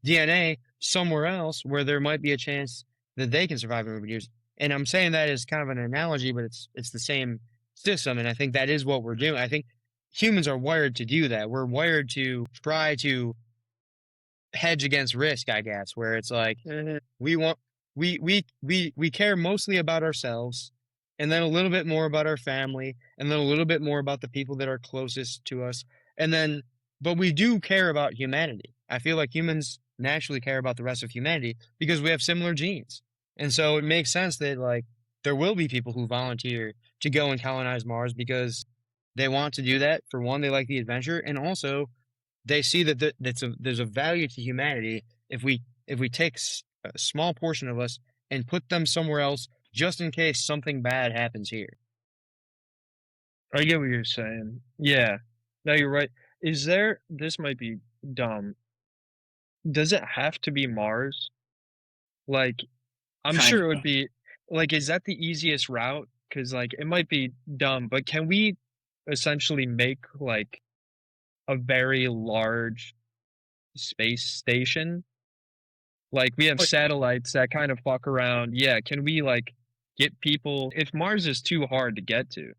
DNA somewhere else where there might be a chance that they can survive and reproduce. And I'm saying that as kind of an analogy, but it's the same system. And I think that is what we're doing. I think humans are wired to do that. We're wired to try to hedge against risk, I guess, where it's like Mhm. we want we care mostly about ourselves and then a little bit more about our family and then a little bit more about the people that are closest to us and then but we do care about humanity. I feel like humans naturally care about the rest of humanity because we have similar genes. And so it makes sense that like there will be people who volunteer to go and colonize Mars because they want to do that. For one, they like the adventure, and also they see that there's a value to humanity if we take a small portion of us and put them somewhere else just in case something bad happens here. I get what you're saying. Yeah. No, you're right. This might be dumb. Does it have to be Mars? Like, I'm Kind sure it of. would be, like, is that the easiest route? Because, like, it might be dumb, but can we essentially make, like, a very large space station? Like, we have Oh, satellites that kind of fuck around. Yeah, can we, like, get people, if Mars is too hard to get to,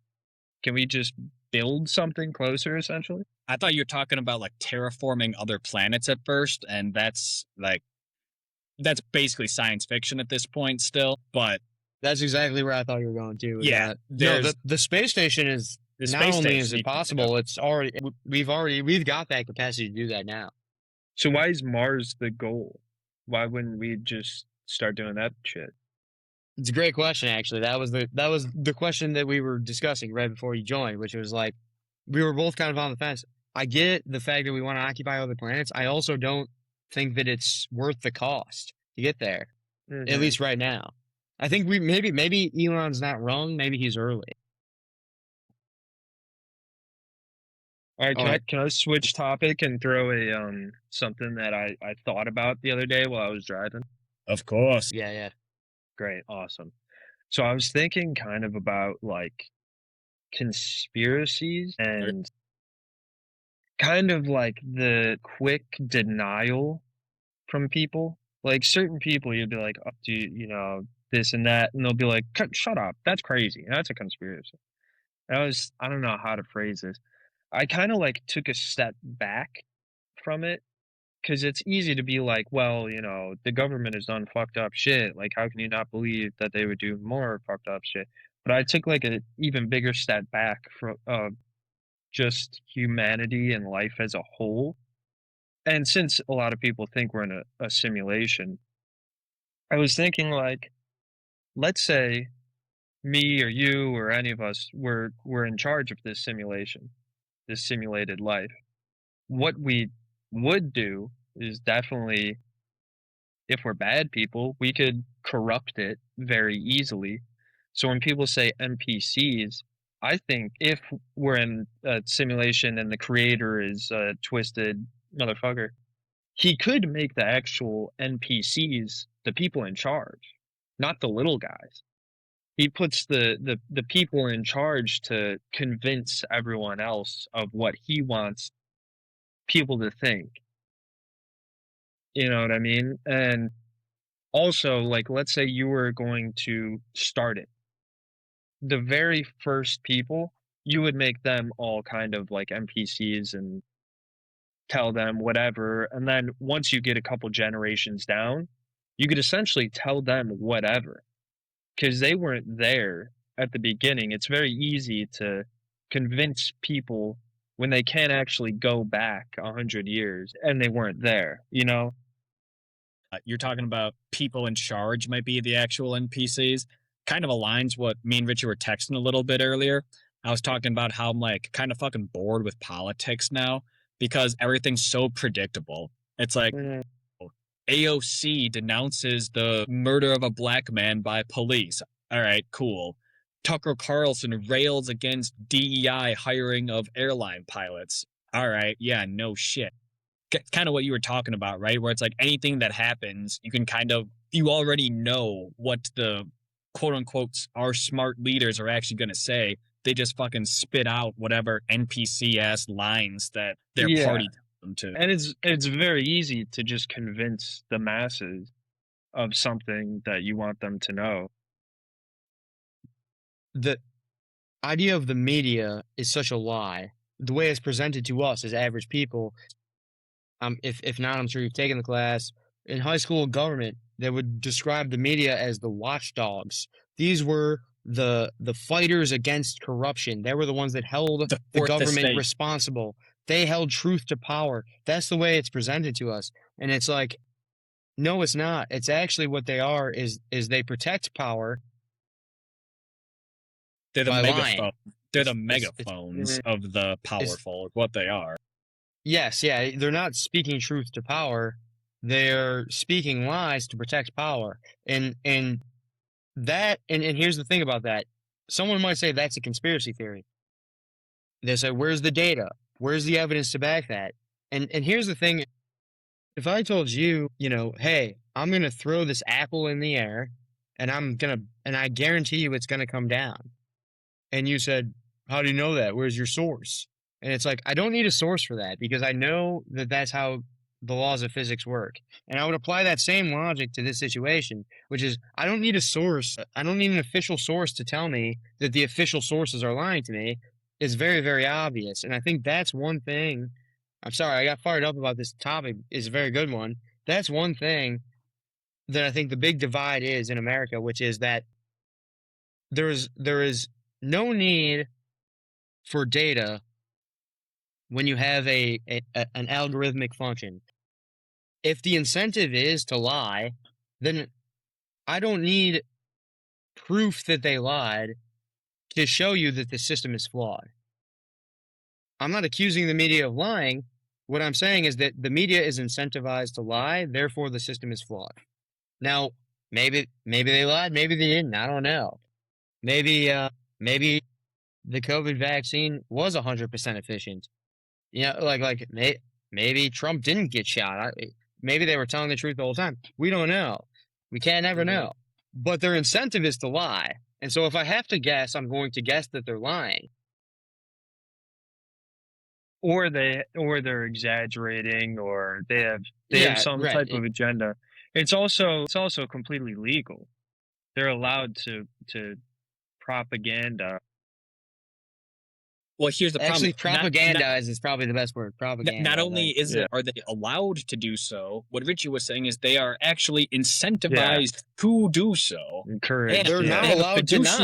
can we just build something closer, essentially? I thought you were talking about like terraforming other planets at first, and that's basically science fiction at this point still. But That's exactly where I thought you were going to. With yeah, that. No, there's the space station is the not space only station is it you can pick up. possible, it's we've got that capacity to do that now. So why is Mars the goal? Why wouldn't we just start doing that shit? It's a great question, actually. That was the question that we were discussing right before you joined, which was like we were both kind of on the fence. I get the fact that we want to occupy other planets. I also don't think that it's worth the cost to get there, at Mhm. least right now. I think we maybe Elon's not wrong. Maybe he's early. All right, All right. can I switch topic and throw a something that I thought about the other day while I was driving? Of course. Yeah, yeah. Great, awesome. So I was thinking kind of about like conspiracies and kind of like the quick denial from people. Like certain people, you'd be like, oh, do you know this and that, and they'll be like, Shut up, that's crazy, that's a conspiracy." I don't know how to phrase this. I kind of like took a step back from it because it's easy to be like, well, the government has done fucked up shit. Like, how can you not believe that they would do more fucked up shit? But I took like an even bigger step back from just humanity and life as a whole. And since a lot of people think we're in a simulation, I was thinking like, let's say me or you or any of us were in charge of this simulation, this simulated life. What we would do is definitely, if we're bad people, we could corrupt it very easily. So when people say NPCs, I think if we're in a simulation and the creator is a twisted motherfucker, he could make the actual NPCs the people in charge, not the little guys. He puts the people in charge to convince everyone else of what he wants people to think. You know what I mean? And also, like, let's say you were going to start it. The very first people, you would make them all kind of like NPCs and tell them whatever. And then once you get a couple generations down, you could essentially tell them whatever because they weren't there at the beginning. It's very easy to convince people when they can't actually go back 100 years and they weren't there, you know? You're talking about people in charge might be the actual NPCs. Kind of aligns what me and Richie were texting a little bit earlier. I was talking about how I'm like kind of fucking bored with politics now because everything's so predictable. It's like Mhm. AOC denounces the murder of a black man by police. All right, cool. Tucker Carlson rails against DEI hiring of airline pilots. All right, yeah, no shit. Kind of what you were talking about, right? Where it's like anything that happens, you can kind of, you already know what the quote unquote our smart leaders are actually going to say. They just fucking spit out whatever NPC ass lines that their Yeah. party tells them to. And it's very easy to just convince the masses of something that you want them to know. The idea of the media is such a lie. The way it's presented to us as average people, if not, I'm sure you've taken the class in high school government. They would describe the media as the watchdogs. These were the fighters against corruption. They were the ones that held The the fourth government estate. responsible. They held truth to power. That's the way it's presented to us, and it's like, no, it's not. It's actually what they are is they protect power They're the by megaphone. lying. They're the It's megaphones of the it's powerful, is what they are. yes, yeah, they're not speaking truth to power. They're speaking lies to protect power. And that and here's the thing about that. Someone might say that's a conspiracy theory. They say, where's the data? Where's the evidence to back that? And here's the thing. If I told you, hey, I'm gonna throw this apple in the air and I guarantee you it's gonna come down. And you said, how do you know that? Where's your source? And it's like, I don't need a source for that because I know that that's how the laws of physics work. And I would apply that same logic to this situation, which is I don't need a source. I don't need an official source to tell me that the official sources are lying to me. It's very, very obvious. And I think that's one thing. I'm sorry, I got fired up about this topic. It's a very good one. That's one thing that I think the big divide is in America, which is that there is no need for data when you have an algorithmic function. If the incentive is to lie, then I don't need proof that they lied to show you that the system is flawed. I'm not accusing the media of lying. What I'm saying is that the media is incentivized to lie, therefore the system is flawed. Now, maybe they lied, maybe they didn't. I don't know. Maybe the COVID vaccine was 100% efficient. Maybe Trump didn't get shot. Maybe they were telling the truth the whole time. We don't know. We can't ever Mhm. know. But their incentive is to lie. And so if I have to guess, I'm going to guess that they're lying. Or they're exaggerating, or they have Yeah, some right. type of agenda. It's also completely legal. They're allowed to propaganda Well, here's the Actually, problem. propagandize is probably the best word. Propaganda. Not only are they allowed to do so, what Richie was saying is they are actually incentivized to do so. Encouraged. They're not They have allowed to not.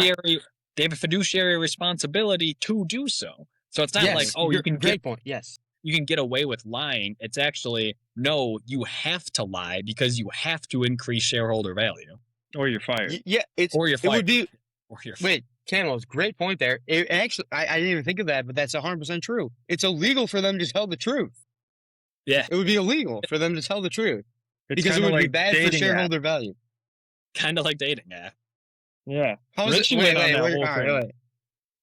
They have a fiduciary responsibility to do so. So it's not like, oh, you can great point. Yes, you can get away with lying. It's actually, no, you have to lie because you have to increase shareholder value. Or you're fired. Yeah, Or you're fired. It would be. Or you're Wait, Camels, great point there. It actually, I didn't even think of that, but that's 100% true. It's illegal for them to tell the truth. Yeah. It would be illegal for them to tell the truth because it would be bad for shareholder value. Kind of like dating app. Yeah. How's Richie it? wait.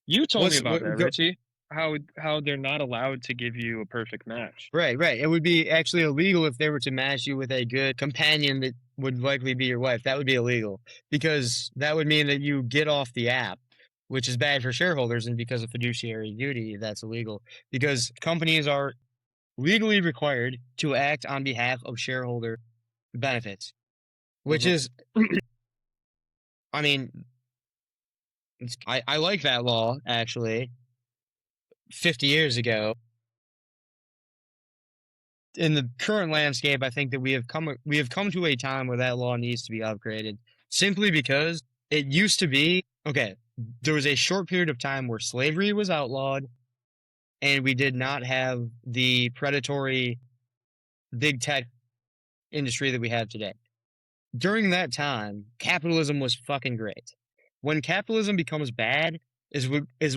You told me about that, go, Richie. How they're not allowed to give you a perfect match. Right. It would be actually illegal if they were to match you with a good companion that would likely be your wife. That would be illegal because that would mean that you get off the app, which is bad for shareholders, and because of fiduciary duty, that's illegal. Because companies are legally required to act on behalf of shareholder benefits, which is, I mean, I like that law, actually. 50 years ago. In the current landscape, I think that we have come to a time where that law needs to be upgraded, simply because it used to be, okay, there was a short period of time where slavery was outlawed, and we did not have the predatory big tech industry that we have today. During that time, capitalism was fucking great. When capitalism becomes bad is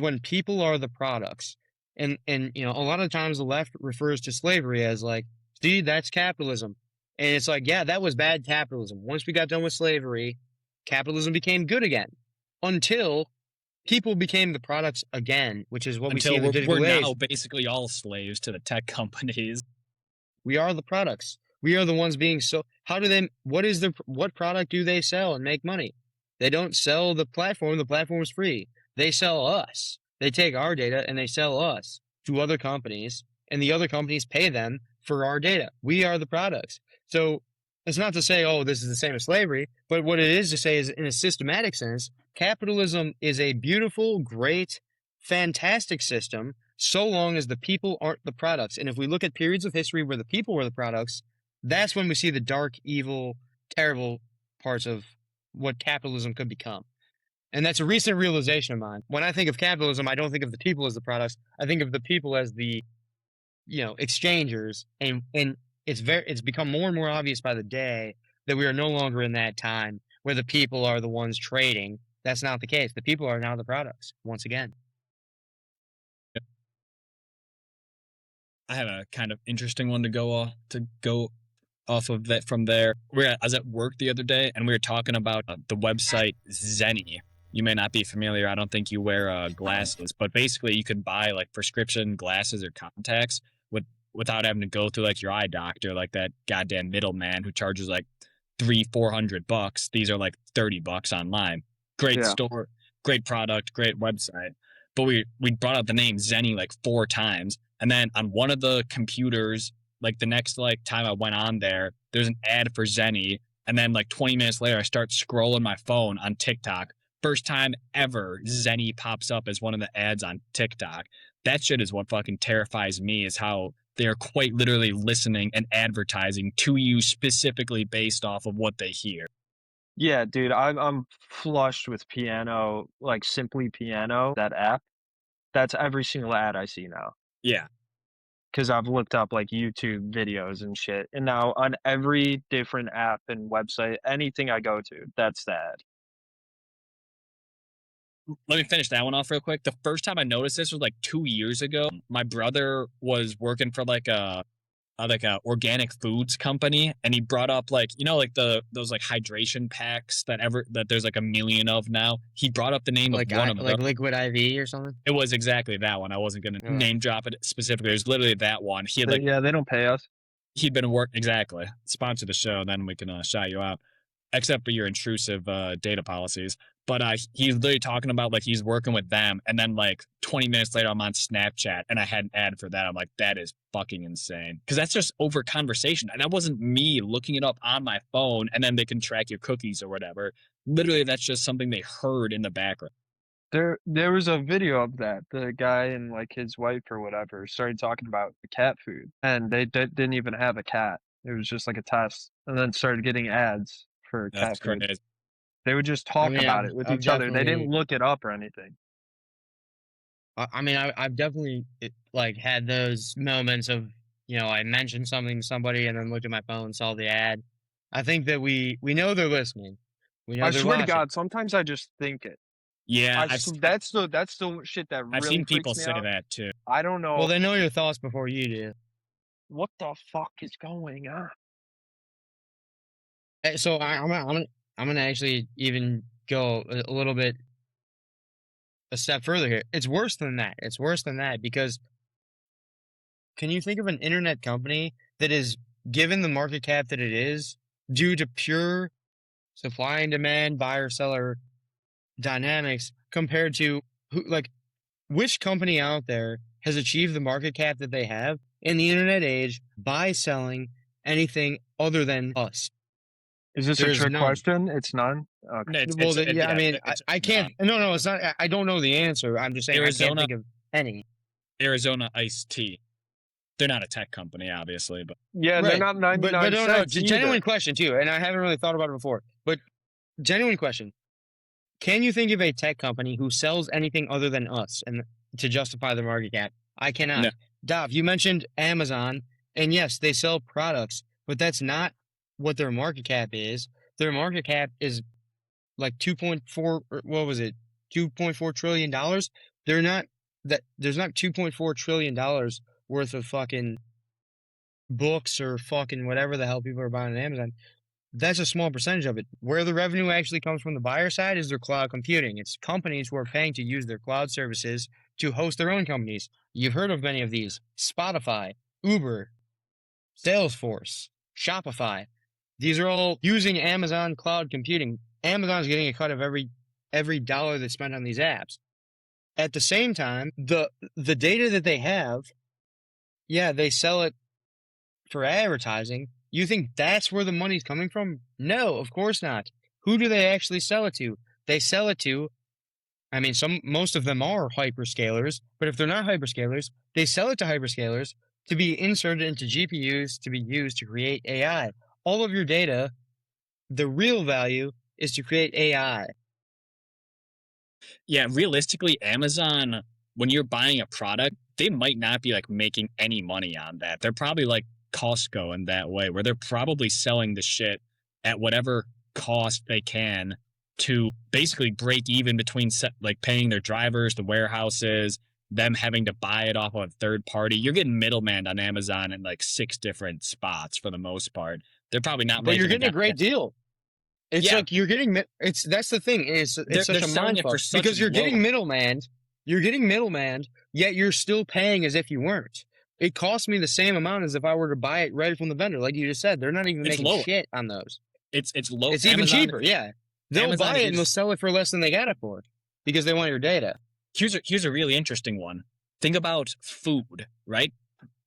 when people are the products. And you know, a lot of times the left refers to slavery as like, see, that's capitalism. And it's like, yeah, that was bad capitalism. Once we got done with slavery, capitalism became good again. Until people became the products again, which is what we see in the digital age. We're now basically all slaves to the tech companies. We are the products. We are the ones being so. What product do they sell and make money? They don't sell the platform. The platform is free. They sell us. They take our data and they sell us to other companies, and the other companies pay them for our data. We are the products. So it's not to say, oh, this is the same as slavery, but what it is to say is, in a systematic sense, capitalism is a beautiful, great, fantastic system so long as the people aren't the products. And if we look at periods of history where the people were the products, that's when we see the dark, evil, terrible parts of what capitalism could become. And that's a recent realization of mine. When I think of capitalism, I don't think of the people as the products. I think of the people as the, exchangers. And it's become more and more obvious by the day that we are no longer in that time where the people are the ones trading. That's not the case. The people are now the products once again. I have a kind of interesting one to go off of that from there. I was at work the other day and we were talking about the website Zenny. You may not be familiar. I don't think you wear glasses, but basically you can buy like prescription glasses or contacts without having to go through like your eye doctor, like that goddamn middleman who charges like $300-400. These are like $30 online. Great store, great product, great website. But we brought up the name Zenny like 4 times. And then on one of the computers, like the next like time I went on there's an ad for Zenny. And then like 20 minutes later, I start scrolling my phone on TikTok. First time ever Zenny pops up as one of the ads on TikTok. That shit is what fucking terrifies me, is how they're quite literally listening and advertising to you specifically based off of what they hear. Yeah, dude, I'm flushed with Piano, like Simply Piano, that app. That's every single ad I see now. Yeah. Because I've looked up like YouTube videos and shit. And now on every different app and website, anything I go to, that's the ad. Let me finish that one off real quick. The first time I noticed this was like 2 years ago. My brother was working for like a organic foods company, and he brought up like, those like hydration packs that there's like a million of now. He brought up the name of one of them, like Liquid IV or something. It was exactly that one. I wasn't gonna name drop it specifically. It was literally that one. He had like, yeah, they don't pay us. He'd been exactly sponsor the show, then we can shout you out, except for your intrusive data policies. But he's literally talking about like he's working with them, and then like 20 minutes later I'm on Snapchat and I had an ad for that. I'm like, that is fucking insane, because that's just over conversation, and that wasn't me looking it up on my phone and then they can track your cookies or whatever. Literally, that's just something they heard in the background. There was a video of that. The guy and like his wife or whatever started talking about the cat food, and they didn't even have a cat. It was just like a test, and then started getting ads for That's cat food. crazy. They would just I talk mean, about it with I've each other. They didn't definitely, look it up or anything. I've definitely like had those moments of, I mentioned something to somebody and then looked at my phone and saw the ad. I think that we know they're listening. We know I they're swear to watching. God, sometimes I just think it. Yeah, That's the shit that I've really seen freaks people me say out. that too. I don't Well, know they know your thoughts before you do. what the fuck is going on. So I'm gonna actually even go a little bit a step further here. It's worse than that. It's worse than that because can you think of an internet company that is given the market cap that it is due to pure supply and demand, buyer seller dynamics compared to which company out there has achieved the market cap that they have in the internet age by selling anything other than us? Is this a There's trick none. question? It's none. Okay. No, Well, yeah, I yeah, mean, I can't. none. No, it's not. I don't know the answer. I'm just saying I can't Arizona think of any. Arizona iced tea. They're not a tech company, obviously, but Yeah, and they're Right, not but 99 no, cents either. genuine question too, and I haven't really thought about it before. But genuine question: can you think of a tech company who sells anything other than us and to justify their market cap? I no. cannot. Dov, you mentioned Amazon, and yes, they sell products, but that's not what their market cap is. Their market cap is like 2.4, or what was it? $2.4 trillion. They're not there's not $2.4 trillion worth of fucking books or fucking whatever the hell people are buying on Amazon. That's a small percentage of it. Where the revenue actually comes from the buyer side is their cloud computing. It's companies who are paying to use their cloud services to host their own companies. You've heard of many of these: Spotify, Uber, Salesforce, Shopify. These are all using Amazon cloud computing. Amazon's getting a cut of every dollar that's spent on these apps. At the same time, the data that they have, yeah, they sell it for advertising. You think that's where the money's coming from? No, of course not. Who do they actually sell it to? They sell it to, I mean, most of them are hyperscalers, but if they're not hyperscalers, they sell it to hyperscalers to be inserted into GPUs to be used to create AI. All of your data, the real value is to create AI. Yeah, realistically, Amazon, when you're buying a product, they might not be like making any money on that. They're probably like Costco in that way, where they're probably selling the shit at whatever cost they can to basically break even between like paying their drivers, the warehouses, them having to buy it off of a third party. You're getting middleman on Amazon in like 6 different spots for the most part. They're probably not But you're making a getting a great deal. It's yeah, like you're getting it's that's the thing. It's they're such a selling mind it for fuck such because you're low. getting middleman. You're getting middleman, yet you're still paying as if you weren't. It costs me the same amount as if I were to buy it right from the vendor. Like you just said, they're not even It's making low. shit on those. It's low. It's even cheaper. Yeah. They'll Amazon buy it and they'll is sell it for less than they got it for because they want your data. here's a really interesting one. Think about food, right?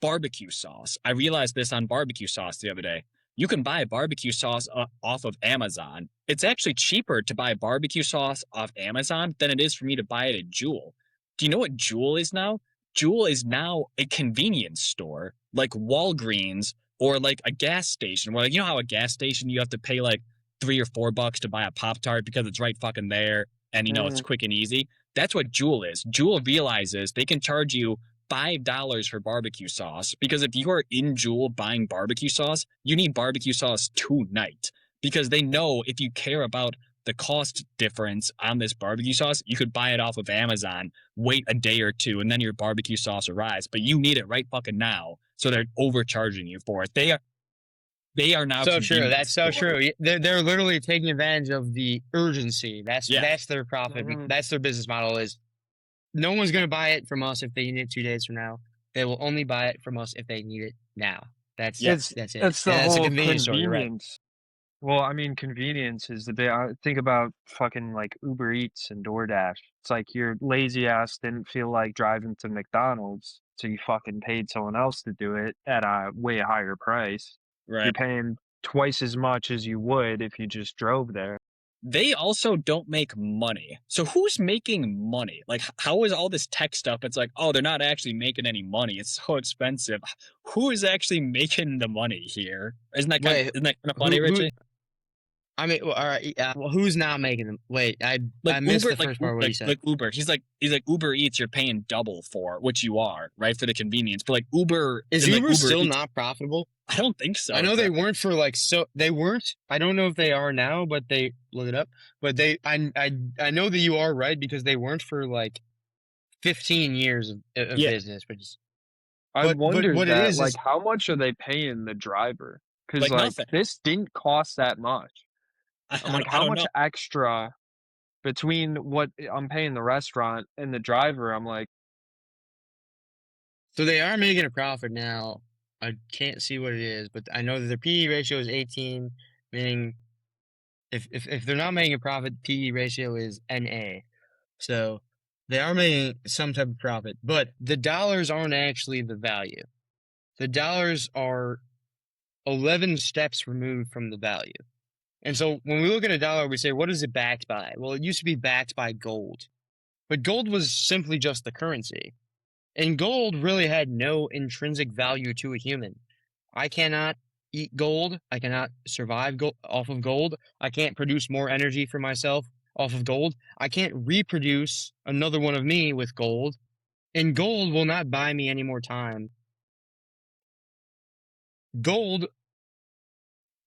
Barbecue sauce. I realized this on barbecue sauce the other day. You can buy barbecue sauce off of Amazon. It's actually cheaper to buy barbecue sauce off Amazon than it is for me to buy it at Jewel. Do you know what Jewel is now? Jewel is now a convenience store like Walgreens or like a gas station where, like, you know how a gas station you have to pay like $3 or $4 to buy a Pop Tart because it's right fucking there and it's Mhm. quick and easy. That's what Jewel is. Jewel realizes they can charge you $5 for barbecue sauce because if you are in Jewel buying barbecue sauce, you need barbecue sauce tonight because they know if you care about the cost difference on this barbecue sauce, you could buy it off of Amazon, wait a day or two, and then your barbecue sauce arrives. But you need it right fucking now, so they're overcharging you for it. They are now So true. convenience That's so store. true. They're literally taking advantage of the urgency. Yeah, That's their profit. Mhm. That's their business model is no one's going to buy it from us if they need it 2 days from now. They will only buy it from us if they need it now. yeah, That's it. It's And the that's a whole convenience store. You're right. convenience. Well, I mean, convenience is the big. I think about fucking like Uber Eats and DoorDash. It's like your lazy ass didn't feel like driving to McDonald's, so you fucking paid someone else to do it at a way higher price. You're right. paying twice as much as you would if you just drove there. they also don't make money. So who's making money? Like, how is all this tech stuff? It's like, oh, they're not actually making any money. It's so expensive. Who is actually making the money here? Wait, Isn't that kind of funny, who? Richie? I mean, well, all right. Well, who's not making them? Wait, Like I missed Uber, the first part. What you said? like Uber. He's like Uber Eats. You're paying double for, which you are, right, for the convenience. But like Uber Is and like Uber still Eats, not profitable? I don't think so. I know they weren't for like they weren't. I don't know if they are now, but they look it up. But I know that you are right because they weren't for like 15 years of Yeah, business, which is I but wondered what it that, is like, how much are they paying the driver? Because, like like, nothing. this didn't cost that much. I'm like, I how don't much know. extra between what I'm paying the restaurant and the driver? I'm like, so they are making a profit now. I can't see what it is, but I know that their PE ratio is 18, meaning if they're not making a profit, PE ratio is NA. So they are making some type of profit, but the dollars aren't actually the value. The dollars are 11 steps removed from the value. And so when we look at a dollar, we say, what is it backed by? Well, it used to be backed by gold, but gold was simply just the currency. And gold really had no intrinsic value to a human. I cannot eat gold. I cannot survive off of gold. I can't produce more energy for myself off of gold. I can't reproduce another one of me with gold. And gold will not buy me any more time. Gold,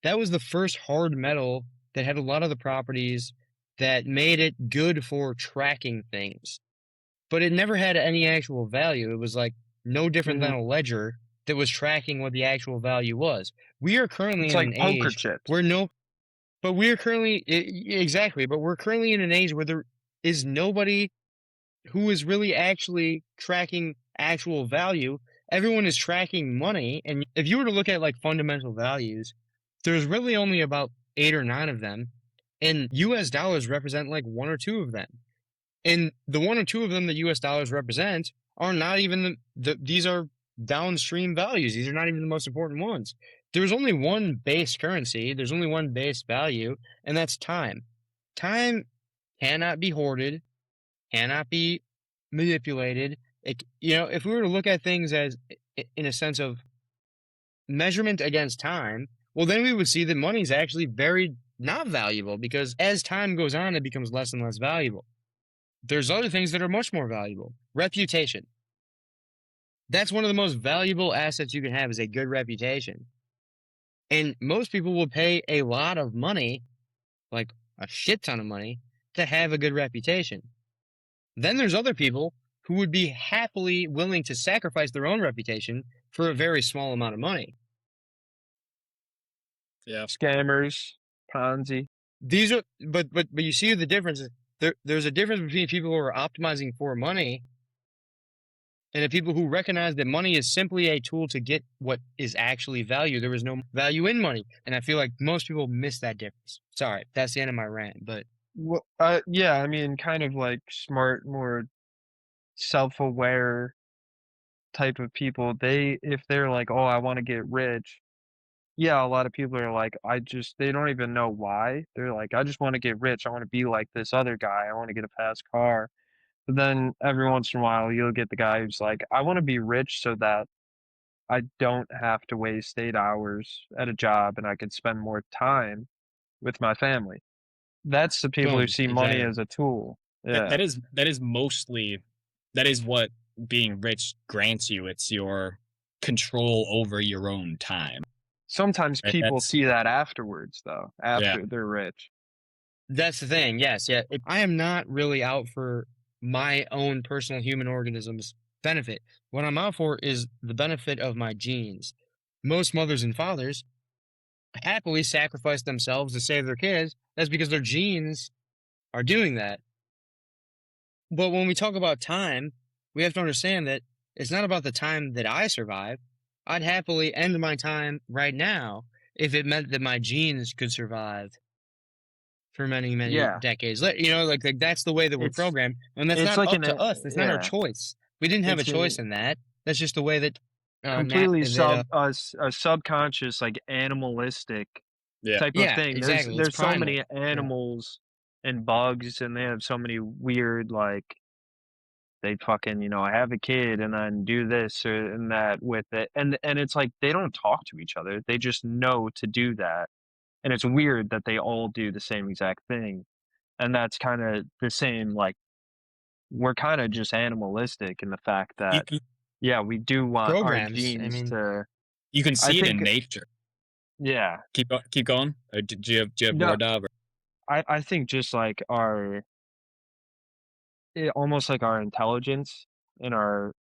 that was the first hard metal that had a lot of the properties that made it good for tracking things. But it never had any actual value. It was like no different than mhm, a ledger that was tracking what the actual value was. We are currently it's in like an poker age chips. where but we are currently, exactly, but we're currently in an age where there is nobody who is really actually tracking actual value. Everyone is tracking money. And if you were to look at like fundamental values, there's really only about 8 or 9 of them. And US dollars represent like 1 or 2 of them. And the 1 or 2 of them that US dollars represent are not even these are downstream values. These are not even the most important ones. There's only one base currency, there's only one base value, and that's time. Time cannot be hoarded, cannot be manipulated. If we were to look at things as in a sense of measurement against time, well, then we would see that money is actually very not valuable because as time goes on, it becomes less and less valuable. There's other things that are much more valuable. Reputation. That's one of the most valuable assets you can have is a good reputation. And most people will pay a lot of money, like a shit ton of money, to have a good reputation. Then there's other people who would be happily willing to sacrifice their own reputation for a very small amount of money. Yeah. Scammers, Ponzi. These are, but you see the difference. There's a difference between people who are optimizing for money and the people who recognize that money is simply a tool to get what is actually value. There is no value in money, and I feel like most people miss that difference. Sorry, that's the end of my rant. But Well, yeah, I mean, kind of like smart, more self-aware type of people. If they're like, oh, I want to get rich. Yeah, a lot of people are like, they don't even know why. They're like, I just want to get rich. I want to be like this other guy. I want to get a fast car. But then every once in a while, you'll get the guy who's like, I want to be rich so that I don't have to waste 8 hours at a job and I can spend more time with my family. That's the people who boom, see money exactly. as a tool. That Yeah. that is mostly that is what being rich grants you. It's your control over your own time. Sometimes Right? people That's see that afterwards, though, yeah. after they're rich. That's the thing. Yes, yeah. I am not really out for my own personal human organism's benefit. What I'm out for is the benefit of my genes. Most mothers and fathers happily sacrifice themselves to save their kids. That's because their genes are doing that. But when we talk about time, we have to understand that it's not about the time that I survive. I'd happily end my time right now if it meant that my genes could survive for many, many Yeah. decades. Like that's the way that we're It's programmed, and that's it's not like up to us. That's not our yeah. choice. We didn't have a It's a choice in that. That's just the way that completely a subconscious, like, animalistic Yeah. type of yeah, thing. exactly. It's There's so primal. many Yeah. animals and bugs, and they have so many weird, like, they fucking, have a kid and then do this or and that with it, and it's like they don't talk to each other. They just know to do that, and it's weird that they all do the same exact thing, and that's kinda the same, like, we're kinda just animalistic in the fact You, that, you yeah, we do want our Programs. I genes mean, to you can I see it in think nature. yeah. Keep going. Or do you have No, more, Dov? I think just, like, almost like our intelligence and our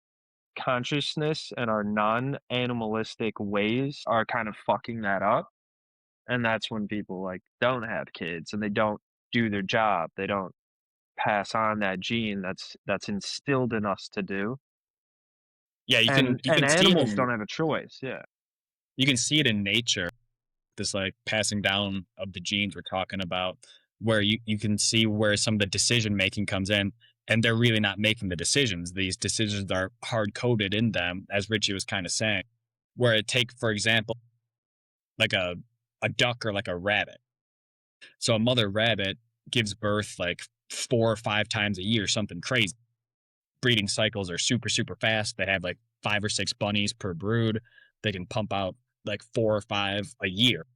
consciousness and our non-animalistic ways are kind of fucking that up, and that's when people, like, don't have kids and they don't do their job. They don't pass on that gene that's instilled in us to do, Yeah, you can and see it animals in don't have a choice, yeah. nature. This like passing down of the genes we're talking about, where you can see where some of the decision making comes in, and they're really not making the decisions. These decisions are hard coded in them, as Richie was kind of saying. Where it take, for example, like a duck or like a rabbit. So a mother rabbit gives birth like 4 or 5 times a year, something crazy. Breeding cycles are super, super fast. They have like 5 or 6 bunnies per brood. They can pump out like 4 or 5 a year.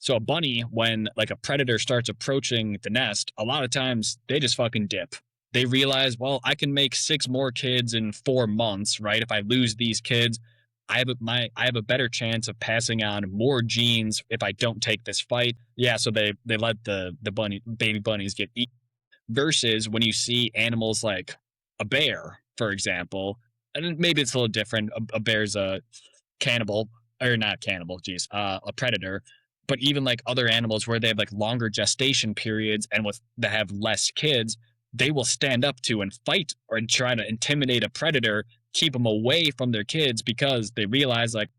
So a bunny, when like a predator starts approaching the nest, a lot of times they just fucking dip. They realize, well, I can make 6 more kids in 4 months, right? If I lose these kids, I have a better chance of passing on more genes if I don't take this fight. Yeah, so they let the baby bunnies get eaten. Versus when you see animals like a bear, for example, and maybe it's a little different. A bear's a cannibal, or not cannibal, geez, a predator. But even like other animals where they have like longer gestation periods and with that have less kids, they will stand up to and fight or try to intimidate a predator, keep them away from their kids because they realize like,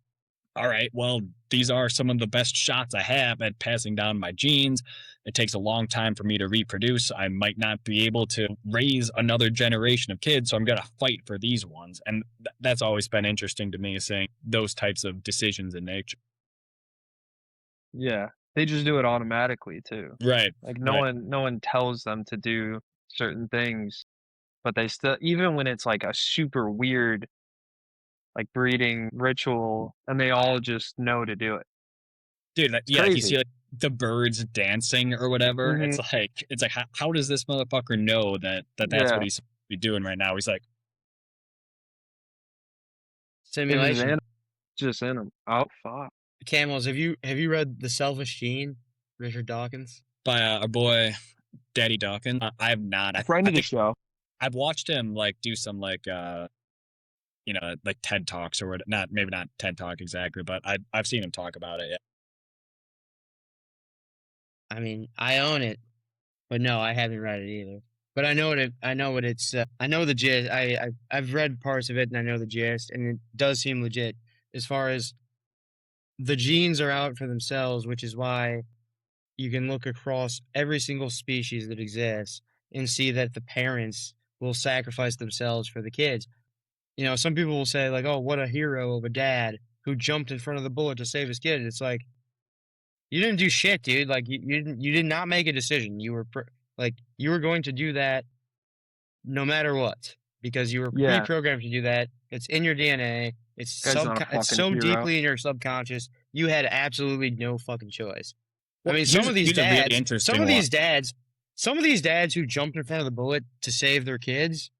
all right, well, these are some of the best shots I have at passing down my genes. It takes a long time for me to reproduce. I might not be able to raise another generation of kids, so I'm going to fight for these ones. And that's always been interesting to me, seeing those types of decisions in nature. Yeah, they just do it automatically too. Right, Like, right. no one tells them to do certain things, but they still even when it's, like, a super weird, like, breeding ritual, and they all just know to do it. Dude, It's yeah, like you see crazy. like the birds dancing or whatever. Mhm. It's like how does this motherfucker know that's what Yeah, he's supposed to be doing right now? He's like, in his simulation. animal just in him. Oh, fuck. Camels. Have you read The Selfish Gene, Richard Dawkins? by our boy Daddy Dawkins. I have not. Friend I of the think show. I've watched him like do some like like TED Talks or what, not maybe not TED Talk exactly, but I've seen him talk about it. Yeah. I mean, I own it, but no, I haven't read it either. But I know what it. I know what it's. I know the gist. I've read parts of it, and I know the gist, and it does seem legit as far as the genes are out for themselves, which is why you can look across every single species that exists and see that the parents will sacrifice themselves for the kids. Some people will say like, "Oh, what a hero of a dad who jumped in front of the bullet to save his kid." It's like you didn't do shit, dude. Like you did not make a decision. Like you were going to do that no matter what because you were Yeah, pre-programmed to do that. It's in your DNA. guy's not a It's fucking so hero. deeply in your subconscious. You had absolutely no fucking choice. I Well, mean, here's a really interesting one. some of these dads who jumped in front of the bullet to save their kids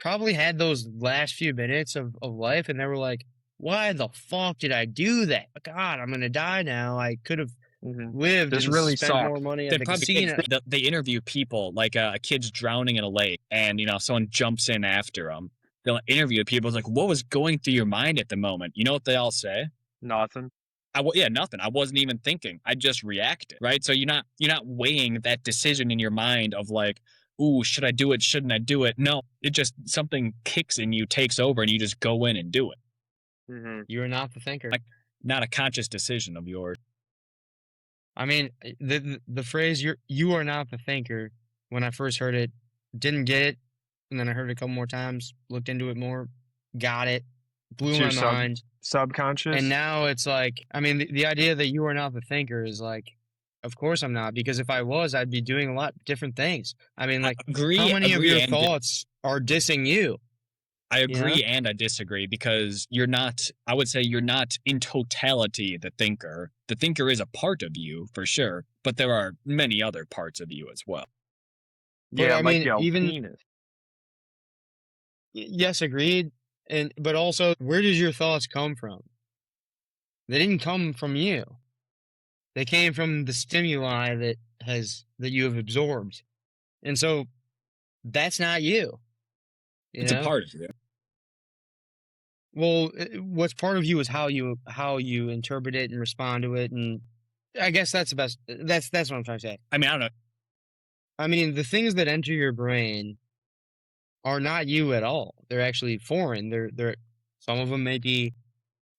probably had those last few minutes of life and they were like, why the fuck did I do that? God, I'm gonna die now. I could have Mhm. lived This and really spent more sucks. money at They the probably casino. they interview people like a kid's drowning in a lake, and someone jumps in after them. They'll interview people. It's like, what was going through your mind at the moment? You know what they all say? Nothing. Yeah, nothing. I wasn't even thinking. I just reacted, right? So you're not weighing that decision in your mind of like, ooh, should I do it? Shouldn't I do it? No, it just something kicks in you, takes over, and you just go in and do it. Mhm. You are not the thinker. Like not a conscious decision of yours. I mean, the phrase "you are not the thinker." When I first heard it, didn't get it, and then I heard it a couple more times, looked into it more, got it, It's blew your my mind, and subconscious. now it's like, I mean, the idea that you are not the thinker is like, Of course I'm not, because if I was, I'd be doing a lot different things. I mean, I like, how agree, many of agree, your and thoughts are dissing you? I You know? agree and I disagree because you're not, I would say you're not in totality the thinker. The thinker is a part of you for sure, but there are many other parts of you as well. But Yeah, I like mean, your even penis. yes, agreed. And but also, where does your thoughts come from? They didn't come from you. They came from the stimuli that you have absorbed. And so that's not you, you It's a know? part of you. Well, what's part of you is how you interpret it and respond to it, and I guess that's the best. That's what I'm trying to say. I mean, I don't know. I mean, the things that enter your brain are not you at all. They're actually foreign. They're some of them may be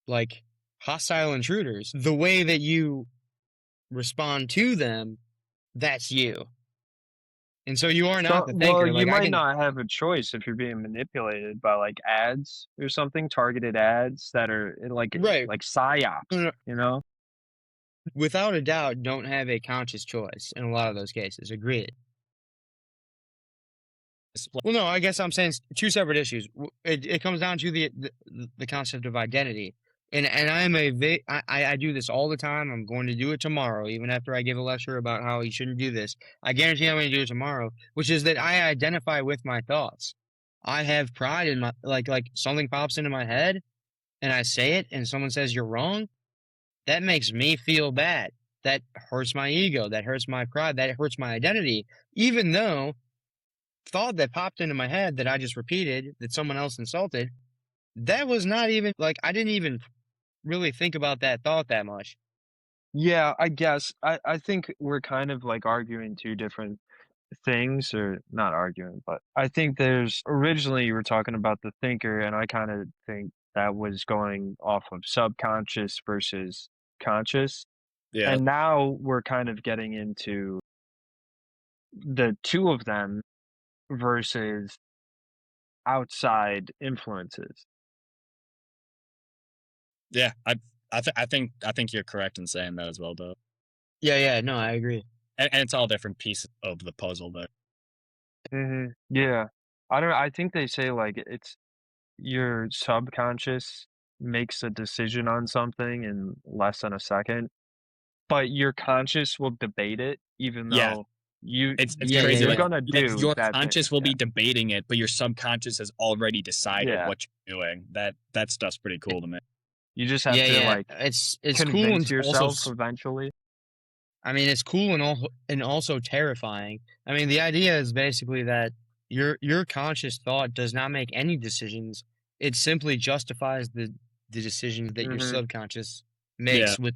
like hostile intruders. The way that you respond to them, that's you. And so you are not So, the well, thinker. you Like I might can not have a choice if you're being manipulated by like ads or something, targeted ads that are right. like No, psyops, no, you know? without a doubt, don't have a conscious choice in a lot of those cases. Agreed. Well, no, I guess I'm saying two separate issues. It comes down to the concept of identity, and I am I do this all the time. I'm going to do it tomorrow, even after I give a lecture about how you shouldn't do this. I guarantee I'm going to do it tomorrow, which is that I identify with my thoughts. I have pride in my like something pops into my head, and I say it, and someone says you're wrong. That makes me feel bad. That hurts my ego. That hurts my pride. That hurts my identity. Even though thought that popped into my head that I just repeated that someone else insulted, that was not even like I didn't even really think about that thought that much. Yeah, I guess. I think we're kind of like arguing two different things, or not arguing, but I think there's originally you were talking about the thinker, and I kind of think that was going off of subconscious versus conscious. Yeah. And now we're kind of getting into the two of them versus outside influences. Yeah. I think you're correct in saying that as well, though. Yeah, yeah, no, I agree. And it's all different pieces of the puzzle, though. Yeah. I don't I think they say like it's your subconscious makes a decision on something in less than a second, but your conscious will debate it even Yeah. though you It's Yeah, yeah, crazy. you're yeah. gonna Like do your that thing. conscious will Yeah. be debating it, but your subconscious has already decided Yeah. what you're doing. That stuff's pretty cool to me. You just have Yeah, to yeah. like It's cool convince and also yourself eventually. I mean it's cool and also terrifying. I mean the idea is basically that your conscious thought does not make any decisions. It simply justifies the decisions that your Mhm. subconscious Yeah. makes with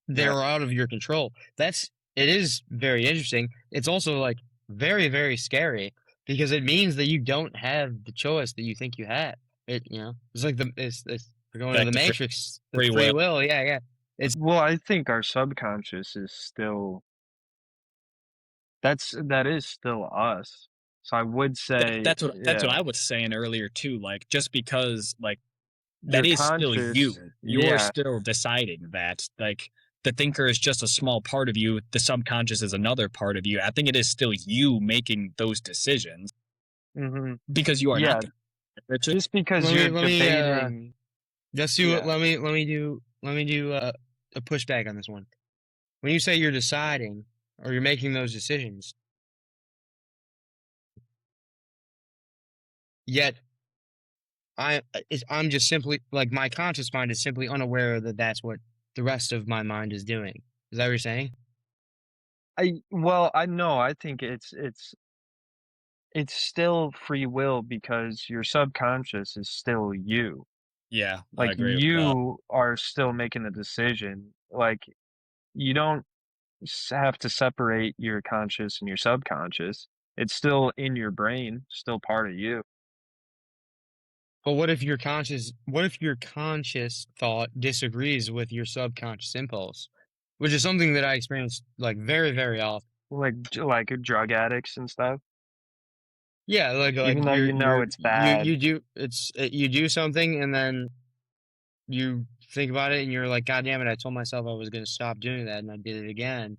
Yeah. they're out of your control. It is very interesting. It's also like very, very scary because it means that you don't have the choice that you think you have. It's like it's we're going to Back the to Matrix, the free free will. will. Yeah, yeah. It's Well, I think our subconscious is still that is still us. So I would say, That's what yeah, I was saying earlier too. Like just because like that your is still you. conscious, You're yeah. still deciding that. Like the thinker is just a small part of you. The subconscious is another part of you. I think it is still you making those decisions Hmm. because you are not Yeah, the it's just just because let you're me debating, let's do it. yeah. Let me do a pushback on this one. When you say you're deciding or you're making those decisions, yet I'm just simply like my conscious mind is simply unaware that that's what the rest of my mind is doing. Is that what you're saying? Well, I know, I think it's still free will because your subconscious is still you. yeah, I Like agree with that. you are still making a decision. Like you don't have to separate your conscious and your subconscious. It's still in your brain, still part of you. But what if your conscious thought disagrees with your subconscious impulse, which is something that I experience like very, very often. Like drug addicts and stuff. Yeah, like Even though you know it's bad. you do something and then you think about it and you're like, God damn it, I told myself I was gonna stop doing that and I did it again.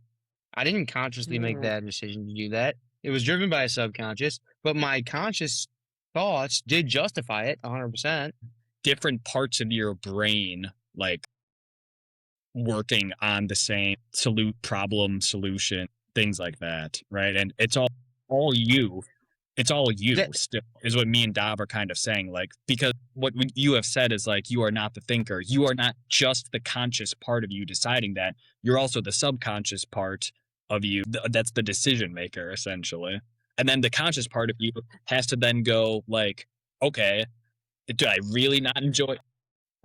I didn't consciously make Mm. that decision to do that. It was driven by a subconscious, but my conscious thoughts did justify it 100%. Different parts of your brain, like working on the same problem solution, things like that, right? And it's all you. It's all you That still, is what me and Dob are kind of saying. Like, because what you have said is like, you are not the thinker. You are not just the conscious part of you deciding that. You're also the subconscious part of you. That's the decision maker, essentially. And then the conscious part of you has to then go like, okay, did I really not enjoy?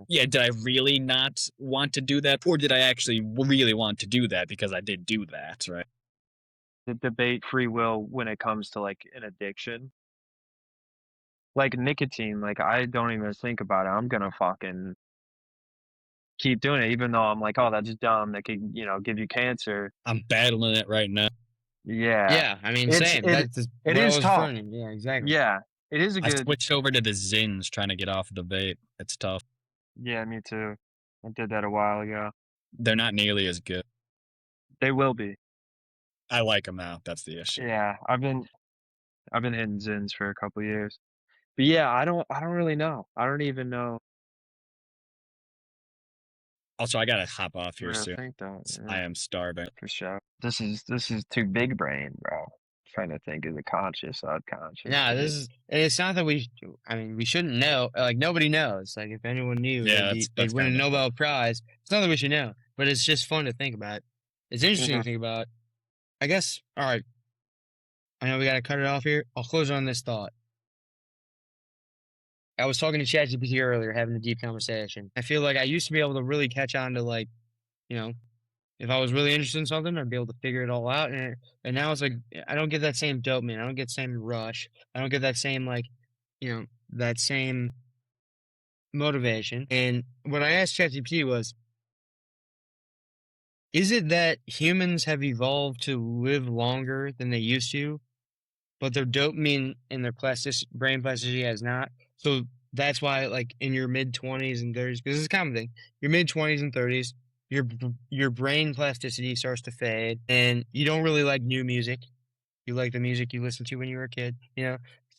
Yeah, did I really not want to do that, or did I actually really want to do that because I did do that, right? Debate free will when it comes to like an addiction. Like nicotine, like I don't even think about it. I'm gonna fucking keep doing it, even though I'm like, oh, that's dumb. That could, give you cancer. I'm battling it right now. Yeah, Yeah, I mean, it's same. it That's just it what I is was tough. referring to. Yeah, exactly. Yeah, it is a I good. switched over to the Zins trying to get off the vape. It's tough. Yeah, me too. I did that a while ago. They're not nearly as good. They will be. I like them now. That's the issue. Yeah, I've been hitting Zins for a couple years. But yeah, I don't really know. I don't even know Also, I gotta hop off here where to soon. think though. I Yeah, am starving. for sure. This is too big brain, bro. Trying to think of the conscious, subconscious. No, and it's not that I mean, we shouldn't know. Like, nobody knows. Like, if anyone knew, Yeah, they'd that's win a kind of Nobel Prize. It's not that we should know, but it's just fun to think about. It's interesting Yeah. to think about. I guess, all right, I know we got to cut it off here. I'll close on this thought. I was talking to ChatGPT earlier, having a deep conversation. I feel like I used to be able to really catch on to, like, you know, if I was really interested in something, I'd be able to figure it all out. And now it's like, I don't get that same dopamine. I don't get the same rush. I don't get that same, like, that same motivation. And what I asked ChatGPT was, is it that humans have evolved to live longer than they used to, but their dopamine and their brain plasticity has not? So that's why, like, in your mid 20s and 30s, because it's a common thing, your mid 20s and 30s, your brain plasticity starts to fade, and you don't really like new music. You like the music you listened to when you were a kid.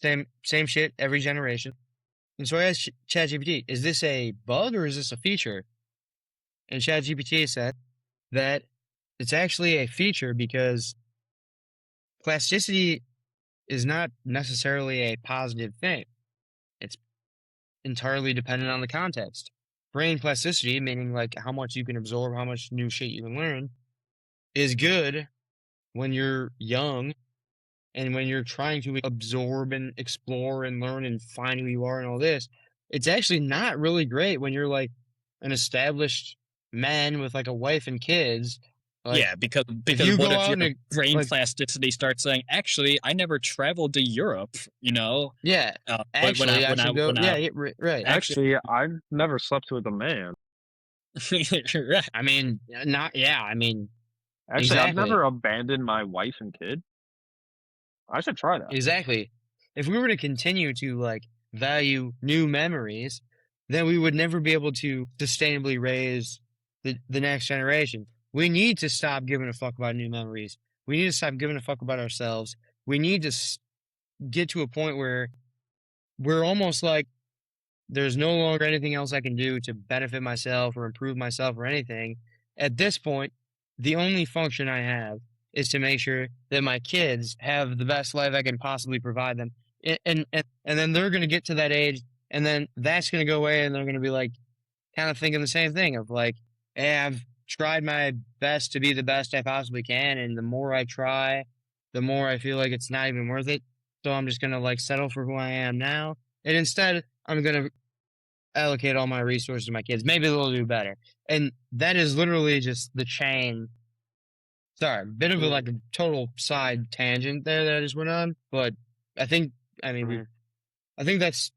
Same shit every generation. And so I asked ChatGPT, is this a bug or is this a feature? And ChatGPT said that it's actually a feature because plasticity is not necessarily a positive thing. It's entirely dependent on the context. Brain plasticity, meaning like how much you can absorb, how much new shit you can learn, is good when you're young and when you're trying to absorb and explore and learn and find who you are and all this. It's actually not really great when you're like an established man with like a wife and kids. Like, Yeah, because if you what go if out your and brain like, plasticity starts saying, "Actually, I never traveled to Europe," you know? yeah, But actually, I should go. Yeah, yeah, right. actually, Actually, I've never slept with a man. I mean, not, yeah, I mean, Actually, I've exactly. never abandoned my wife and kid. I should try that. Exactly. If we were to continue to like value new memories, then we would never be able to sustainably raise the next generation. We need to stop giving a fuck about new memories. We need to stop giving a fuck about ourselves. We need to get to a point where we're almost like there's no longer anything else I can do to benefit myself or improve myself or anything. At this point, the only function I have is to make sure that my kids have the best life I can possibly provide them. And then they're going to get to that age, and then that's going to go away, and they're going to be like, kind of thinking the same thing of like, hey, I've tried my best to be the best I possibly can, and the more I try, the more I feel like it's not even worth it. So I'm just going to like settle for who I am now. And instead, I'm going to allocate all my resources to my kids. Maybe they'll do better. And that is literally just the chain. Sorry, a bit of a, like a total side tangent there that I just went on, but I think I mean I think that's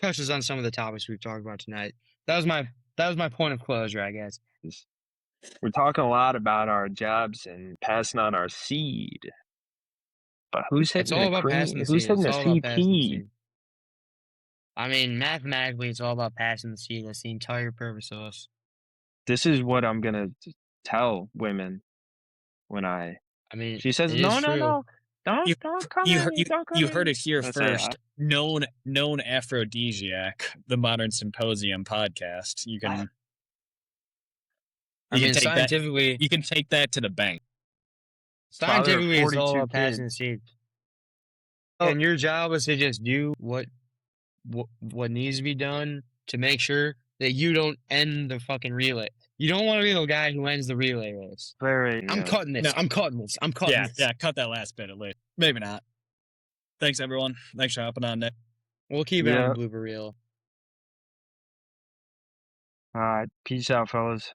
touches on some of the topics we've talked about tonight. That was my point of closure, I guess. We're talking a lot about our jobs and passing on our seed. But who's It's hitting all the about passing cream? the Who's seed. hitting It's the all about passing the CP? seed. I mean, mathematically, it's all about passing the seed. That's the entire purpose of us. This is what I'm gonna tell women when I I mean, She says, it is no, true. You don't come you at heard me, don't come you at heard me. it here Let's say first. Known aphrodisiac, the Modern Symposium podcast. You I can mean, take that. scientifically, You can take that to the bank. Father of it's all 42 about passing the kids. seed. Oh. And your job is to just do what needs to be done to make sure that you don't end the fucking relay. You don't want to be the guy who ends the relay race. I'm cutting this. No. I'm cutting this. I'm cutting this. Yeah, cut that last bit at least. Maybe not. Thanks, everyone. Thanks for hopping on, Nick. We'll keep it on the blooper reel. All right. Peace out, fellas.